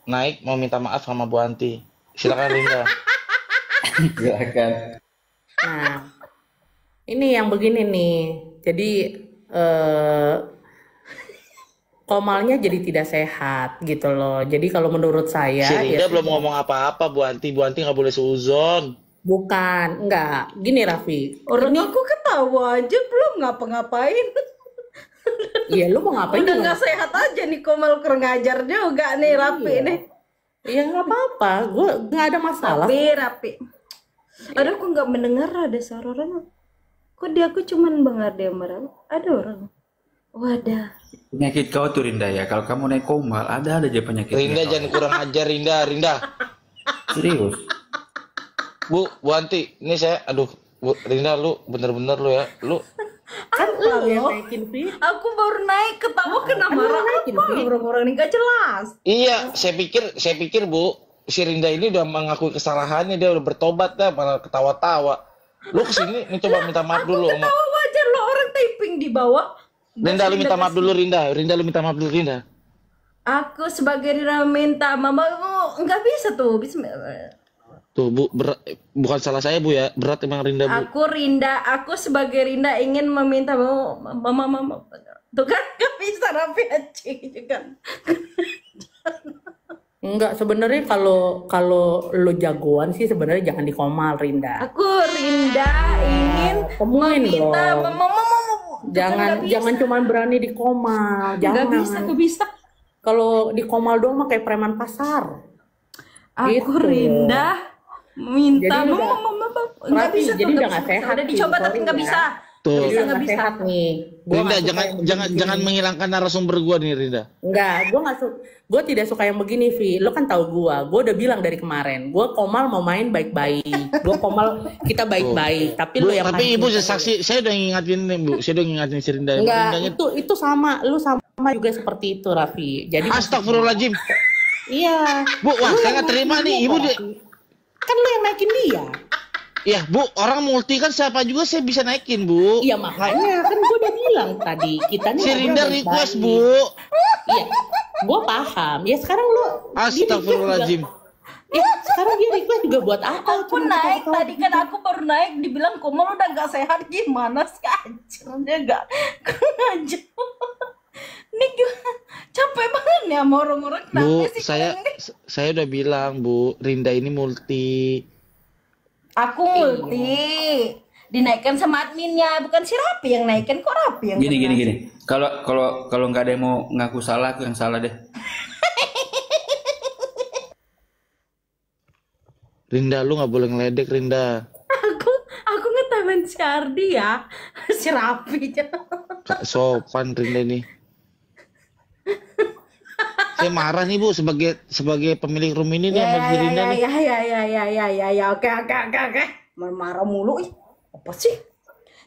naik, mau minta maaf sama Bu Anti. Silakan Rinda. Silakan. Nah, ini yang begini nih. Jadi komalnya jadi tidak sehat gitu loh. Jadi kalau menurut saya Si ya Rinda belum ngomong apa-apa Bu Anti. Bu Anti nggak boleh seuzon. bukan, enggak. Gini Raffi, Orang ini aku ketawa aja belum ngapa-ngapain. iya lu mau ngapain Udah juga nggak sehat aja nih Komal kurang ngajar juga nih Rapi iya. nih. Ya nggak apa-apa, gue nggak ada masalah. Rapi. Aduh aku nggak mendengar ada suara orang. Kok di aku cuman Bang Ardi yang marah? Ada orang. Wadah. Penyakit kau tuh Rinda ya. Kalau kamu naik komal, ada aja penyakit. Rinda jangan kurang ajar Rinda. Serius. Bu Anti, ini saya, aduh, Bu Rinda lu bener-bener lu ya, lu Kan lu yang Halo? naikin Vi. Aku baru naik ketawa kena Kan lu marah naikin, apa? Vi. Orang-orang ini gak jelas. iya, saya pikir Bu, si Rinda ini udah mengakui kesalahannya, dia udah bertobat dah, malah ketawa-tawa. Lu kesini, ini coba minta maaf dulu sama. Tawa wajar lo orang typing di bawah. Rinda, lu minta maaf dulu, Rinda. Rinda, lu minta maaf dulu, Rinda. Aku sebagai Rina minta mamamu nggak bisa tuh. Tuh, Bu, bukan salah saya, Bu ya. Berat emang Rinda, Bu. Aku sebagai Rinda ingin meminta mama. Tuh kan nggak bisa Raffi anjing juga. Enggak, sebenarnya kalau lo jagoan sih sebenarnya jangan di komal, Rinda. Aku Rinda ingin Temuin meminta dong. mama. Jangan cuma berani di komal, jangan. Nggak bisa. Kalau di komal doang mah kayak preman pasar. Aku Gitu. Rinda minta Jadi mama. Nggak Raffi, bisa jadi tuh, udah nggak nggak bisa. sehat Udah sih, dicoba tapi sorry nggak ya. bisa. Tuh. Jadi udah nggak nggak bisa. sehat nih. Gua Rinda, nggak suka jangan yang jangan begini. jangan menghilangkan narasumber gua nih, Rinda. Enggak, gue tidak suka yang begini, Vi. Lo kan tahu gue udah bilang dari kemarin, gue komal mau main baik-baik, gue komal kita baik-baik, tapi Bu, lo yang tapi Ibu mancing. saksi, saya udah ngingatin nih, Bu. Saya udah ngingatin si Rinda. Enggak, Rindanya, itu sama, lu sama juga seperti itu, Raffi. Jadi astagfirullahaladzim. iya. Bu, wah, Lu saya yang nggak terima naikin nih, dia, Ibu. Raffi. Kan lu yang naikin dia. Ya, Bu, orang multi kan siapa juga saya bisa naikin, Bu. Iya makanya kan gue udah bilang tadi kita nih Si ngobrol Rinda baik-baik. request, Bu. Iya, gue paham. Ya sekarang lu Astagfirullahaladzim. Ya sekarang dia request juga buat apa? Aku Cuma naik kita tahu tadi kan aku baru naik dibilang komal udah nggak sehat gimana sih anjir dia nggak anjir. Ini juga capek banget nih sama orang-orang Bu, kenapa sih saya udah bilang, Bu, Rinda ini multi. aku multi dinaikkan sama adminnya bukan si Raffi yang naikkan kok Raffi yang kena? Gini. Kalau nggak ada yang mau ngaku salah, aku yang salah deh. Rinda, lu nggak boleh ngeledek, Rinda. aku ngetawain si Ardi ya si Raffi Kak sopan Rinda ini. Saya marah nih, Bu, sebagai pemilik room ini nih sama si Rinda nih. ya oke marah mulu ih apa sih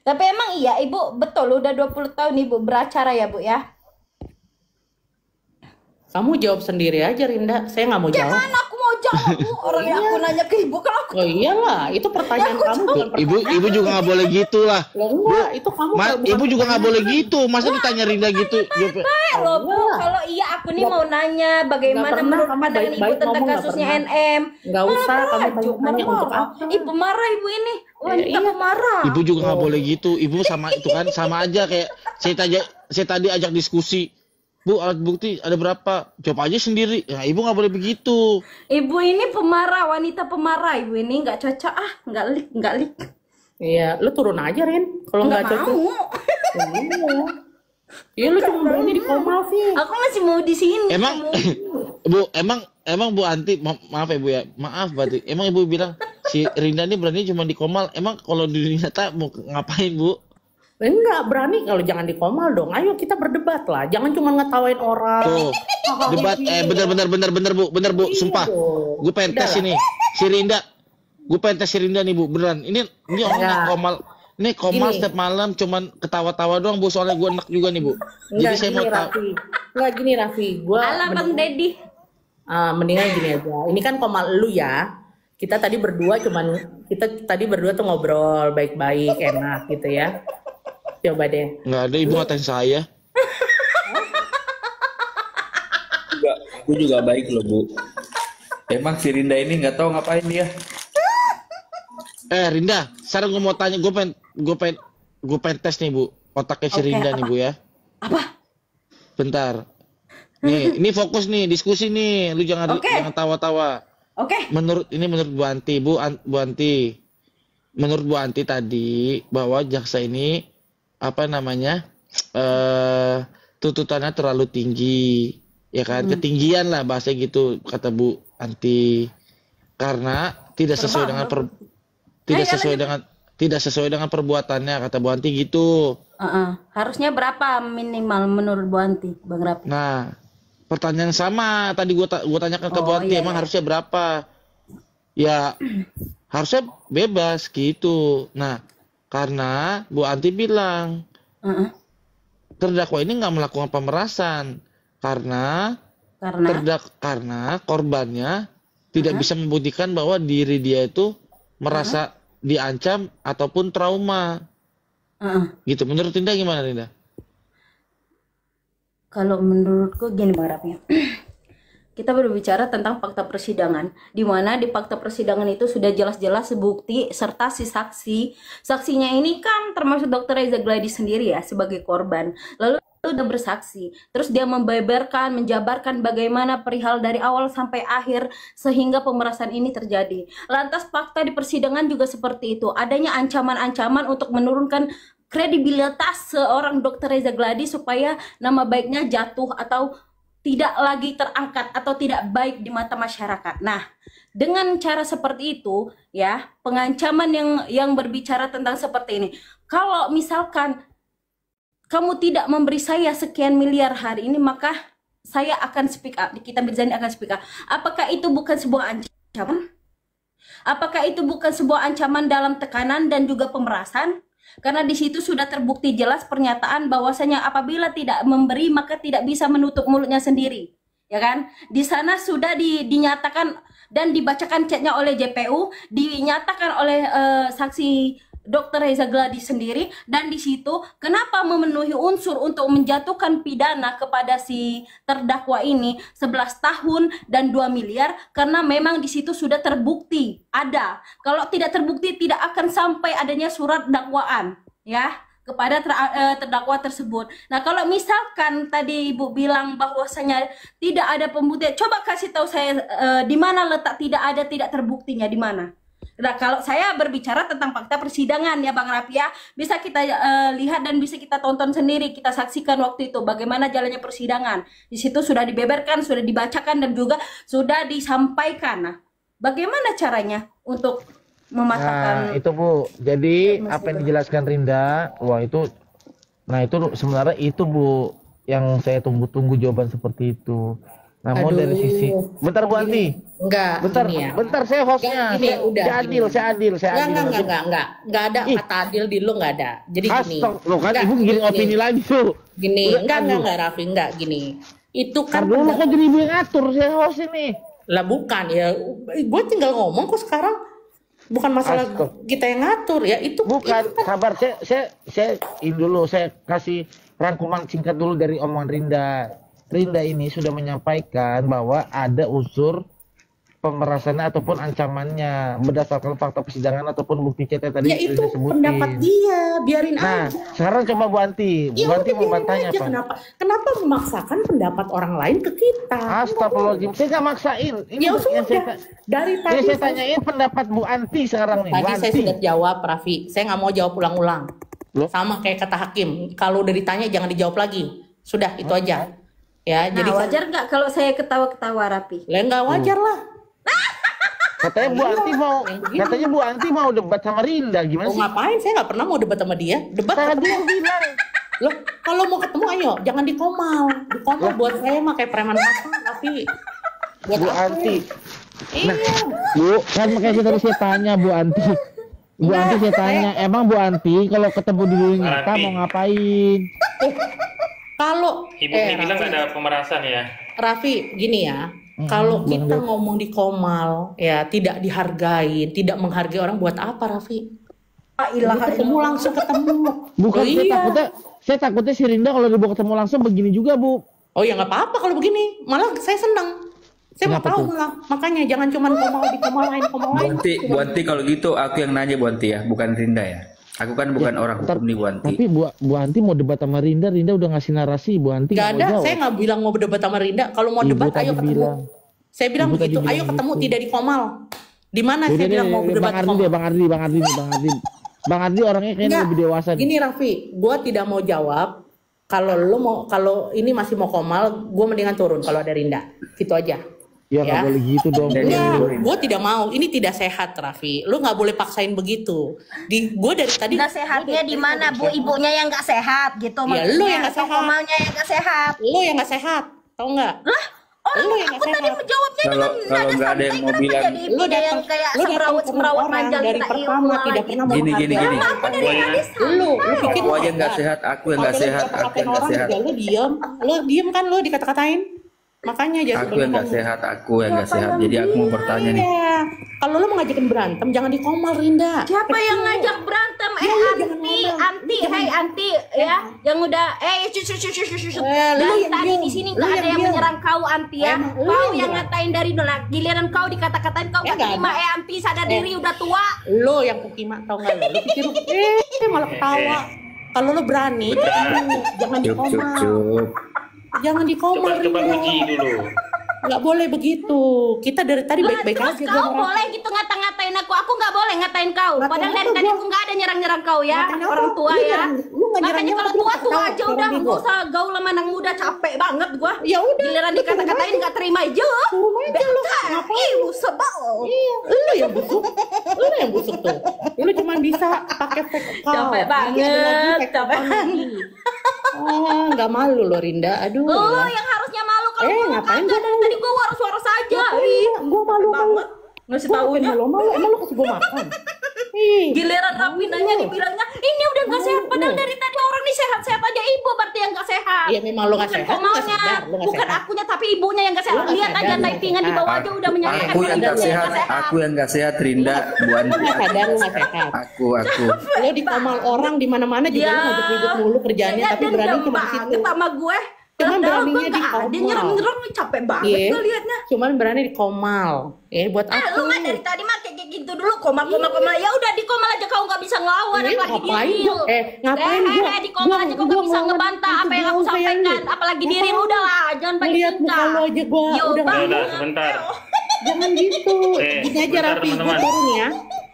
tapi emang iya Ibu betul udah 20 tahun Ibu beracara ya Bu ya. Kamu jawab sendiri aja, Rinda. Saya nggak mau jawab. Jangan aku mau jawab Bu orang yang aku nanya ke Ibu kan aku Oh iyalah, itu pertanyaan kamu bukan Ibu juga nggak boleh gitu lah. Loh, enggak, itu kamu bukan Ibu juga nggak boleh gitu. Masa ditanya Rinda gitu? Jawab- loh Bu kalau iya aku nih mau nanya bagaimana pernah menurut kamu pandangan Ibu baik-baik tentang ngomong, nggak kasusnya pernah. NM. Nggak usah kamu tanya untuk apa. Ibu marah Ibu ini wanita Iya. pemarah. Ibu juga nggak boleh gitu. Ibu sama itu kan sama aja kayak saya tadi ajak diskusi. Bu, alat bukti ada berapa? Coba aja sendiri. Ya, Ibu nggak boleh begitu. Ibu ini pemarah wanita pemarah Ibu ini nggak cocok nggak lik. Iya, lu turun aja, Rin. Kalau Nggak nggak cocok. mau. Iya. Iya, lu cuma berani di komal sih. Aku masih mau di sini. Emang Bu, emang Bu Anti, maaf ya Bu ya. Maaf berarti. Emang Ibu bilang si Rinda ini berani cuma di komal. Emang kalau di dunia nyata mau ngapain, Bu? Enggak, berani kalau jangan di komal dong. Ayo kita berdebat lah. Jangan cuma ngetawain orang. Tuh. Debat bener Bu, sumpah. dong. Gue pengen tes ini. Si Rinda. Gue pengen tes si Rinda nih, Bu. Beneran. Ini orang Enggak. komal. Ini komal Gini. setiap malam cuman ketawa-tawa doang, Bu. Soalnya gue enak juga nih, Bu. Jadi Enggak saya gini, mau tahu. Raffi. Enggak gini, Raffi. Gua Ala Bang Dedi. mendingan gini aja. Ini kan komal lu ya. Kita tadi berdua tuh ngobrol baik-baik, enak gitu ya. Coba deh. Nggak ada, Ibu ngatain saya. Aku juga baik loh, Bu. Emang si Rinda ini nggak tahu ngapain dia. Rinda, sekarang gue mau tanya, gue pengen tes nih, Bu. Otaknya si Oke, Rinda apa? nih, Bu ya. Apa? Bentar. Nih, ini fokus nih, diskusi nih. Lu jangan Oke. jangan tawa-tawa. Oke. Menurut Bu Anti, Bu Anti. Menurut Bu Anti tadi bahwa jaksa ini apa namanya? Tuntutannya terlalu tinggi. Ya kan? Ketinggian lah bahasa gitu kata Bu Anti. Karena tidak sesuai dengan tidak sesuai dengan perbuatannya kata Bu Anti gitu. Harusnya berapa minimal menurut Bu Anti, Bang Rapi? Nah, pertanyaan sama tadi gua tanyakan ke Bu Anti, iya, emang iya. harusnya berapa? Ya, harusnya bebas gitu. Nah, karena Bu Anti bilang terdakwa ini nggak melakukan pemerasan karena karena korbannya tidak bisa membuktikan bahwa diri dia itu merasa diancam ataupun trauma. Heeh. Gitu. Menurut Rinda gimana, Rinda? Kalau menurutku gini Bang Raffi. Kita berbicara tentang fakta persidangan, di mana di fakta persidangan itu sudah jelas-jelas bukti serta si saksi. Saksinya ini kan termasuk Dr. Reza Gladys sendiri ya sebagai korban. Lalu udah bersaksi, terus dia membeberkan, menjabarkan bagaimana perihal dari awal sampai akhir sehingga pemerasan ini terjadi. Lantas fakta di persidangan juga seperti itu, adanya ancaman-ancaman untuk menurunkan kredibilitas seorang Dr. Reza Gladys supaya nama baiknya jatuh atau tidak lagi terangkat atau tidak baik di mata masyarakat. Nah, dengan cara seperti itu ya, pengancaman yang berbicara tentang seperti ini. Kalau misalkan kamu tidak memberi saya sekian miliar hari ini, maka saya akan speak up. Kita Mirzani akan speak up. Apakah itu bukan sebuah ancaman? Apakah itu bukan sebuah ancaman dalam tekanan dan juga pemerasan? Karena di situ sudah terbukti jelas pernyataan bahwasanya apabila tidak memberi maka tidak bisa menutup mulutnya sendiri, ya kan? Di sana sudah dinyatakan dan dibacakan chatnya oleh JPU, dinyatakan oleh saksi Dr. Reza Gladys sendiri, dan di situ kenapa memenuhi unsur untuk menjatuhkan pidana kepada si terdakwa ini 11 tahun dan 2 miliar karena memang di situ sudah terbukti ada. Kalau tidak terbukti tidak akan sampai adanya surat dakwaan ya kepada terdakwa tersebut. Nah, kalau misalkan tadi Ibu bilang bahwasanya tidak ada pembuktian, coba kasih tahu saya di mana letak tidak ada, tidak terbuktinya di mana? Nah, kalau saya berbicara tentang fakta persidangan ya Bang Raffi ya, bisa kita lihat dan bisa kita tonton sendiri, kita saksikan waktu itu bagaimana jalannya persidangan. Di situ sudah dibeberkan, sudah dibacakan dan juga sudah disampaikan. Nah, bagaimana caranya untuk mematahkan? Nah, itu Bu. Jadi apa yang dijelaskan Rinda, wah itu, nah itu sebenarnya itu Bu yang saya tunggu-tunggu jawaban seperti itu. Namun dari sisi, bentar Bu Anti, Enggak, bentar, gini ya. bentar saya hostnya, Gini, udah, saya adil, gini. saya adil. Enggak ada Ih. kata adil di lu, enggak ada. Jadi gini. Loh kan Enggak, Ibu giring gini. opini lagi tuh. Gini, Udah, enggak Raffi, enggak gini. Itu Ntar kan dulu pendapat- kok jadi Ibu yang ngatur, saya host ini. lah bukan ya. Gue tinggal ngomong kok sekarang. Bukan masalah Astaga. kita yang ngatur ya, itu Bukan, itu kan- sabar, saya ini dulu, saya kasih rangkuman singkat dulu dari omongan Rinda. Rinda ini sudah menyampaikan bahwa ada unsur pemerasannya ataupun ancamannya berdasarkan fakta persidangan ataupun bukti CT tadi ya itu Rinda sebutin. pendapat dia, biarin Nah, aja. sekarang coba Bu Anti. Ya Bu Anti udah, mau biarin bantahnya aja. apa? Kenapa memaksakan pendapat orang lain ke kita? Astagfirullahaladzim, saya nggak maksain. Ini Ya yang sudah, dari yang tadi saya tanyain pendapat Bu Anti sekarang nih. Bu tadi saya Anti. sudah jawab, Raffi. Saya nggak mau jawab ulang-ulang. Loh? Sama kayak kata hakim, kalau udah ditanya jangan dijawab lagi. Sudah, itu aja. Ya, Nah, jadi wajar nggak kalau saya ketawa-ketawa Raffi? lah nggak wajar lah. Katanya Bu Anti mau debat sama Rinda, gimana Mau sih? ngapain? Saya nggak pernah mau debat sama dia. Debat Tadi ketemu. yang bilang. Loh, kalau mau ketemu ayo, jangan di Komal. Di Komal buat saya mah kayak preman pasar, tapi buat Bu apa? Anti. Iya. Bu, kan makanya tadi saya tanya Bu Anti. Bu Enggak, Anti saya tanya, emang Bu Anti kalau ketemu di dunia nyata Raffi. mau ngapain? Kalau Ibu ini bilang Raffi, ada pemerasan ya. Raffi, gini ya. Kalau kita ngomong di Komal, ya tidak dihargai, tidak menghargai orang buat apa, Raffi? Ketemu langsung ketemu. Bukan, Oh, iya. saya takutnya si Rinda kalau dibawa ketemu langsung begini juga Bu. Oh ya nggak apa-apa kalau begini. Malah saya senang. Saya mau Kenapa tahu tuh? malah. Makanya jangan cuma Komal di Komal lain, Komal lain. Bu Anti kalau gitu aku yang nanya Bu Anti ya, bukan Rinda ya. Aku kan bukan orang hukum nih Bu Anti. Tapi Bu Anti mau debat sama Rinda udah ngasih narasi, Bu Anti Gak nggak ada, mau jawab. saya nggak bilang mau berdebat sama Rinda. Kalau mau Ibu debat, tadi ayo ketemu. bilang. Saya bilang Ibu tadi begitu, bilang ayo ketemu gitu. tidak di Komal. Di mana Udah saya deh, bilang mau berdebat Bang di Ardi Komal? deh, Bang Ardi. Bang Ardi orangnya kayaknya Enggak. lebih dewasa. Gini Raffi, gue tidak mau jawab. Kalau ini masih mau Komal, gue mendingan turun kalau ada Rinda. Gitu aja. Ya nggak Ya. boleh gitu dong. Dan Bu. yang Enggak, Rinda. gue tidak mau. Ini tidak sehat, Raffi. Lu nggak boleh paksain begitu. Gue dari tadi. Nggak sehatnya di mana Bu? Ibunya yang nggak sehat gitu Ya, maksudnya. lu yang nggak Atau sehat. Komalnya yang nggak sehat. Lu yang nggak sehat, tau nggak? Lu yang nggak Aku tadi sehat. menjawabnya Kalau- dengan kalau nada nggak ada yang santai, mau kenapa bilang- jadi ibunya yang kayak semrawut manja dari kita pertama ilmu tidak lagi. pernah mau Gini. menghargai. Aku dari Pokoknya- tadi Lu pikir Aku lu aja nggak hebat. sehat, aku yang nggak Kalau lu sehat, aku kata-katain yang nggak orang sehat. juga lu diem kan lu dikata-katain. Makanya jangan Aku yang nggak sehat, aku yang nggak sehat. Jadi aku mau bertanya nih. Iya. Kalau lo mau ngajakin berantem, jangan di komal, Rinda. Siapa yang ngajak berantem? Iya, jangan Anti, ngomong. anti, hei anti, ya, yang udah, Lu dari yang tadi diem. di sini Lu nggak ada yang yang diem. menyerang kau anti ya. Emang lu Kau yang yang nyerang. ngatain dari dulu, giliran kau dikata-katain kau Ya, nggak nggak terima. ada. Anti sadar diri udah tua. Lo yang kukima, tau nggak lo? Lo pikir malah ketawa. Kalau lo berani, jangan di Cup, cup, komal. cup. Jangan di komal, Coba Rinda. uji dulu. Nggak boleh begitu. Kita dari tadi Lah, baik-baik terus aja. kau gua boleh gitu ngata-ngatain aku nggak boleh ngatain kau. Ngatain Padahal dari apa tadi gua? aku nggak ada nyerang-nyerang kau ya, Ngatain apa? orang tua Lu ya. nyerang- lu nggak Makanya nyerang-nyerang, kalau tapi lu tua ketawa, aja orang udah bego. nggak usah gaul sama anak muda, capek banget gua. Ya udah. Giliran dikata-katain nggak terima aja. Suruh aja lu. Ngapain? Ibu sebel. Iya, lu yang busuk. Lu yang busuk tuh. Lu cuma bisa pakai fake account. Capek Nanti ada lagi banget, fake capek account lagi. Oh, nggak malu lo, Rinda. Aduh. Lo yang harusnya malu kalau gua ngapain kagak. gua Dari tadi gua waras-waras aja. Iya, gua malu banget. Ngasih Gua taunya. ngapain malu, emang lu kasih gua makan. Ih, Giliran Raffi nanya dibilangnya ini udah nggak sehat. Padahal dari tadi orang nih sehat-sehat aja. Ibu berarti yang nggak sehat. Iya, memang lu nggak Bukan sehat, lu nggak komalnya, sadar, lu nggak bukan sehat. akunya tapi ibunya yang nggak sehat. Lu nggak Lihat sadar, aja lu nggak typingan di sehat. bawah aja udah menyatakan Aku yang nggak ibunya sehat, nggak aku yang nggak sehat, Rinda, Bu lu Andi. nggak sadar, lu nggak sehat. Aku. Lu di komal orang di mana-mana juga lu ngajak ribut mulu kerjaannya, tapi berani cuma di situ. banget sama gue. Cuman Padahal beraninya gue di nggak ada komal. nyerang-nyerang, capek banget Iya. gue liatnya. Cuman berani di komal. Buat Lu aku. mah dari tadi mah kayak gitu dulu komal. Ya udah di komal aja kau nggak bisa ngelawan, Iya, apalagi ngapain diri gua? Ngapain gua? di komal aja kau nggak bisa ngelawan ngebantah itu apa yang gua aku kayak lu. sampaikan, apalagi diri lu udah lah, jangan banyak Lihat muka tingkah. lo aja gua Yo, udah Bang. Udah, sebentar. jangan gitu. Gini aja sebentar, Raffi, gua teman-teman. turun ya.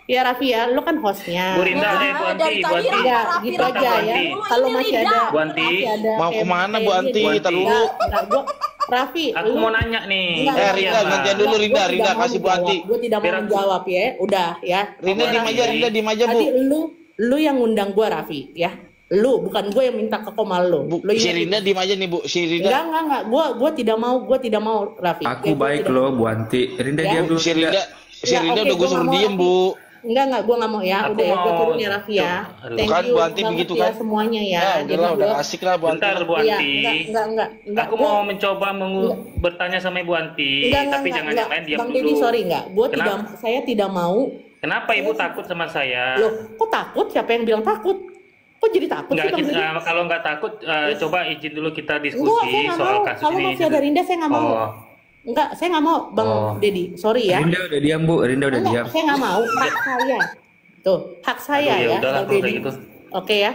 Ya Raffi ya, lo kan hostnya. Bu Rinda, Ya, Bu Anti, dari Bu tadi Anti. Ya, Raffi, gitu Raffi, aja Raffi. ya. Ini Kalau Rinda. masih ada, Bu Anti. masih ada Mau kayak- kemana, Bu kayak Anti? gini. Ntar dulu. Enggak, Raffi, Aku lu- mau nanya nih. Enggak, Rinda, gantian dulu Rinda, Gua Rinda tidak mau kasih Bu Anti. Gue tidak mau Biar aku- menjawab ya, udah ya. Rinda Oke, diem Raffi. aja, Rinda diem aja, Bu. Tadi lu yang ngundang gua Raffi ya. Lu bukan gue yang minta ke komal lu. Bu, Lu si ingat Rinda diem aja nih, Bu. Si Rinda. Enggak. Gua tidak mau Raffi. Aku Gua baik tidak loh, mau. Bu Anti. Rinda Ya. diam dulu. Si Rinda, si Ya, Rinda oke, udah gue gua suruh nggak mau, diem, Raffi. Bu. Enggak, gua nggak mau ya. Aku Udah ya, gua mau- turun ya Raffi ya. Aduh. Thank Bukan, you Bu Anti banget begitu ya kan. semuanya ya. Ya, Jadi udah gua- asik lah, Bu Anti. Bentar, Bu Iya, Anti. enggak. Aku Gua- mau mencoba bertanya sama Ibu Anti, tapi jangan yang lain diam Bang dulu. Deddy, sorry enggak. Kenapa? Saya tidak mau. Kenapa Ibu takut sama saya? Loh, kok takut? Siapa yang bilang takut? Kok jadi takut Nggak, sih Bang Deddy? kalau nggak takut, coba izin dulu kita Enggak, saya diskusi nggak soal mau. kasus Kalau ini. masih ada Rinda, saya nggak mau. Oh. Enggak, saya nggak mau, Bang Oh. Deddy. Sorry ya. Rinda udah diam, Bu. Rinda udah Enggak, diam. saya nggak mau. Hak saya. Tuh, hak saya Aduh, ya ya, udahlah Bang kalau Deddy. kayak gitu. Oke ya.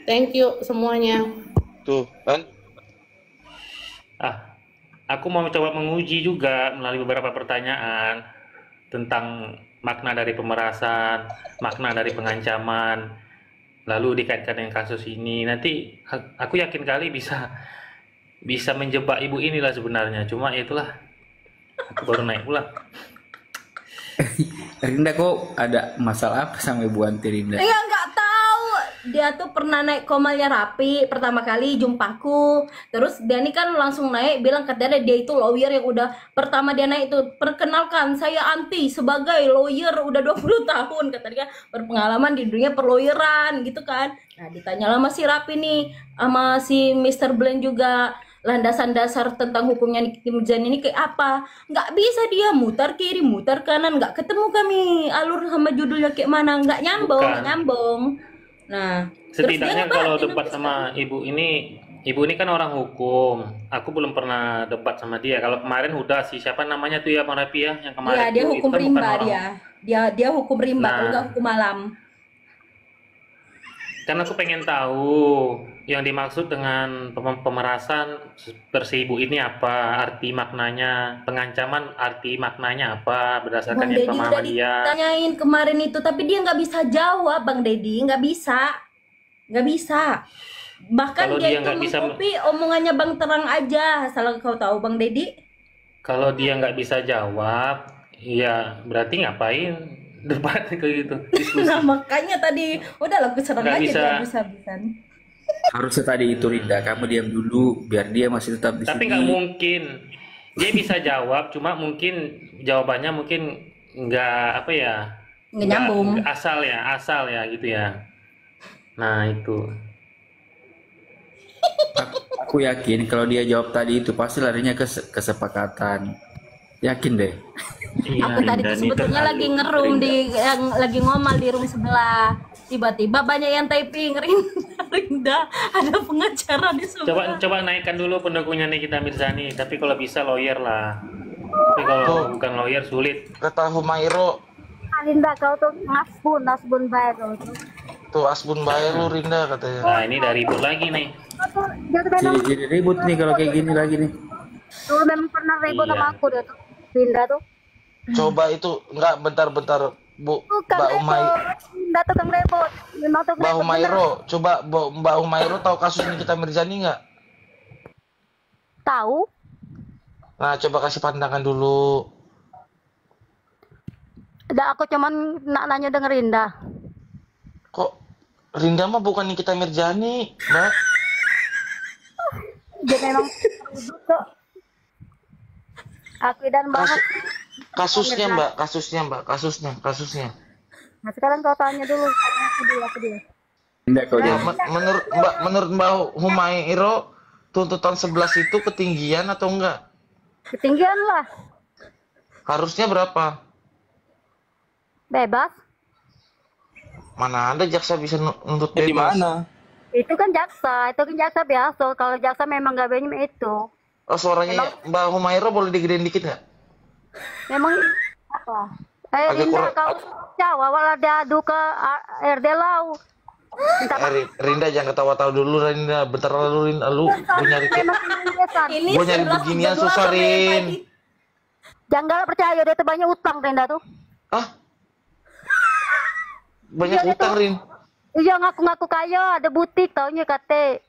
Thank you semuanya. Tuh, kan? Aku mau coba menguji juga melalui beberapa pertanyaan tentang makna dari pemerasan, makna dari pengancaman, lalu dikaitkan dengan kasus ini. Nanti aku yakin kali bisa menjebak ibu inilah sebenarnya. Cuma ya itulah, aku baru naik pula. Rinda kok ada masalah apa sama Ibu Anti, Rinda? Ya nggak tahu, dia tuh pernah naik komalnya Rapi pertama kali jumpaku, terus dia nih kan langsung naik bilang katanya dia itu lawyer yang udah pertama dia naik itu, perkenalkan saya Anti sebagai lawyer udah 20 tahun kata dia, berpengalaman di dunia perlawyeran gitu kan. Nah ditanya sama si Rapi nih sama si Mr. Blend juga, landasan dasar tentang hukumnya Kim Jan ini kayak apa, nggak bisa dia mutar kiri mutar kanan, nggak ketemu kami alur sama judulnya kayak mana, nggak nyambung, Bukan. nggak nyambung. Nah terus dia Setidaknya ngebahas kalau ini debat sampai sama ibu ini kan orang hukum. Aku belum pernah debat sama dia. Kalau kemarin udah sih, siapa namanya tuh ya, Bang Rapi ya, yang kemarin Iya, dia tuh, hukum itu kan bukan rimba orang- dia hukum rimba, Nah. kalau nggak hukum malam. Kan aku pengen tahu yang dimaksud dengan pemerasan versi ibu ini apa, arti maknanya, pengancaman arti maknanya apa berdasarkan Bang yang Deddy udah pemahaman dia. ditanyain kemarin itu, tapi dia nggak bisa jawab, Bang Deddy, nggak bisa. Bahkan Kalau dia dia itu nggak bisa- mengkopi omongannya Bang Terang aja, asal kau tahu Bang Deddy. Kalau dia nggak bisa jawab, ya berarti ngapain debat kayak gitu, diskusi. Nah makanya tadi udah aku serang Nggak aja bisa. dia habis-habisan. Harusnya tadi itu, Rinda. Kamu diam dulu biar dia masih tetap di Tapi sini. nggak mungkin. Dia bisa jawab, cuma mungkin jawabannya mungkin nggak apa ya? Nggak nyambung. nggak asal ya gitu ya. Nah itu. Aku yakin kalau dia jawab tadi itu pasti larinya ke kesepakatan. Yakin deh. Iya, Aku tadi tuh Rinda ini sebetulnya terlalu. lagi ngerum di yang lagi ngomal di room sebelah. Tiba-tiba banyak yang typing, Rinda, ada pengacara di sebelah. Coba naikkan dulu pendukungnya Nikita Mirzani, tapi kalau bisa lawyer lah. Tapi kalau bukan lawyer sulit. Kata Humairo, Rinda kau tuh nasbun baik kau tuh. tuh Asbun bayar lu Rinda katanya. Nah, ini dari ribut lagi nih. Kau tuh dia tuh memang Jadi ribut nih kalau kayak gini lagi nih. tuh memang pernah ribut Iya. sama aku dia tuh. Rinda tuh. Coba itu enggak bentar Bu Bukan Mbak Umay ribut. Rinda tuh kang ribut. Memang tuh Mbak ribut bener. Humairo, coba Mbak Humairo tahu kasus Nikita Mirzani nggak? Tahu? Nah, coba kasih pandangan dulu. Udah aku cuman nak nanya dengan Rinda. Kok Rinda mah bukan Nikita Mirzani, Mbak? Dia memang tuh. Aku dan banget. Kasusnya, Mbak, kasusnya. Nah sekarang kau tanya dulu. Aku dia. Tidak kau Ya, jawab. menurut Mbak Humairo, tuntutan 11 itu ketinggian atau enggak? Ketinggian lah. Harusnya berapa? Bebas. Mana ada jaksa bisa nuntut Di bebas? mana? Itu kan jaksa biasa. Kalau jaksa memang gak banyak itu. Oh, suaranya Mbak Humairo boleh digedein dikit nggak? Memang apa? Agak Rinda kurang. kau Jawa walau diadu ke RD Lau. Minta Rinda jangan ketawa-tawa dulu Rinda. Bentar lalu Rinda, lu gua nyari memang kebiasaan. Ini gua nyari 11 beginian udah susah dua sampai Rin. tadi. Jangan percaya dia tuh banyak utang Rinda tuh. Ah? Banyak Iya, utang itu. Rin. Iya ngaku-ngaku kaya ada butik taunya kate.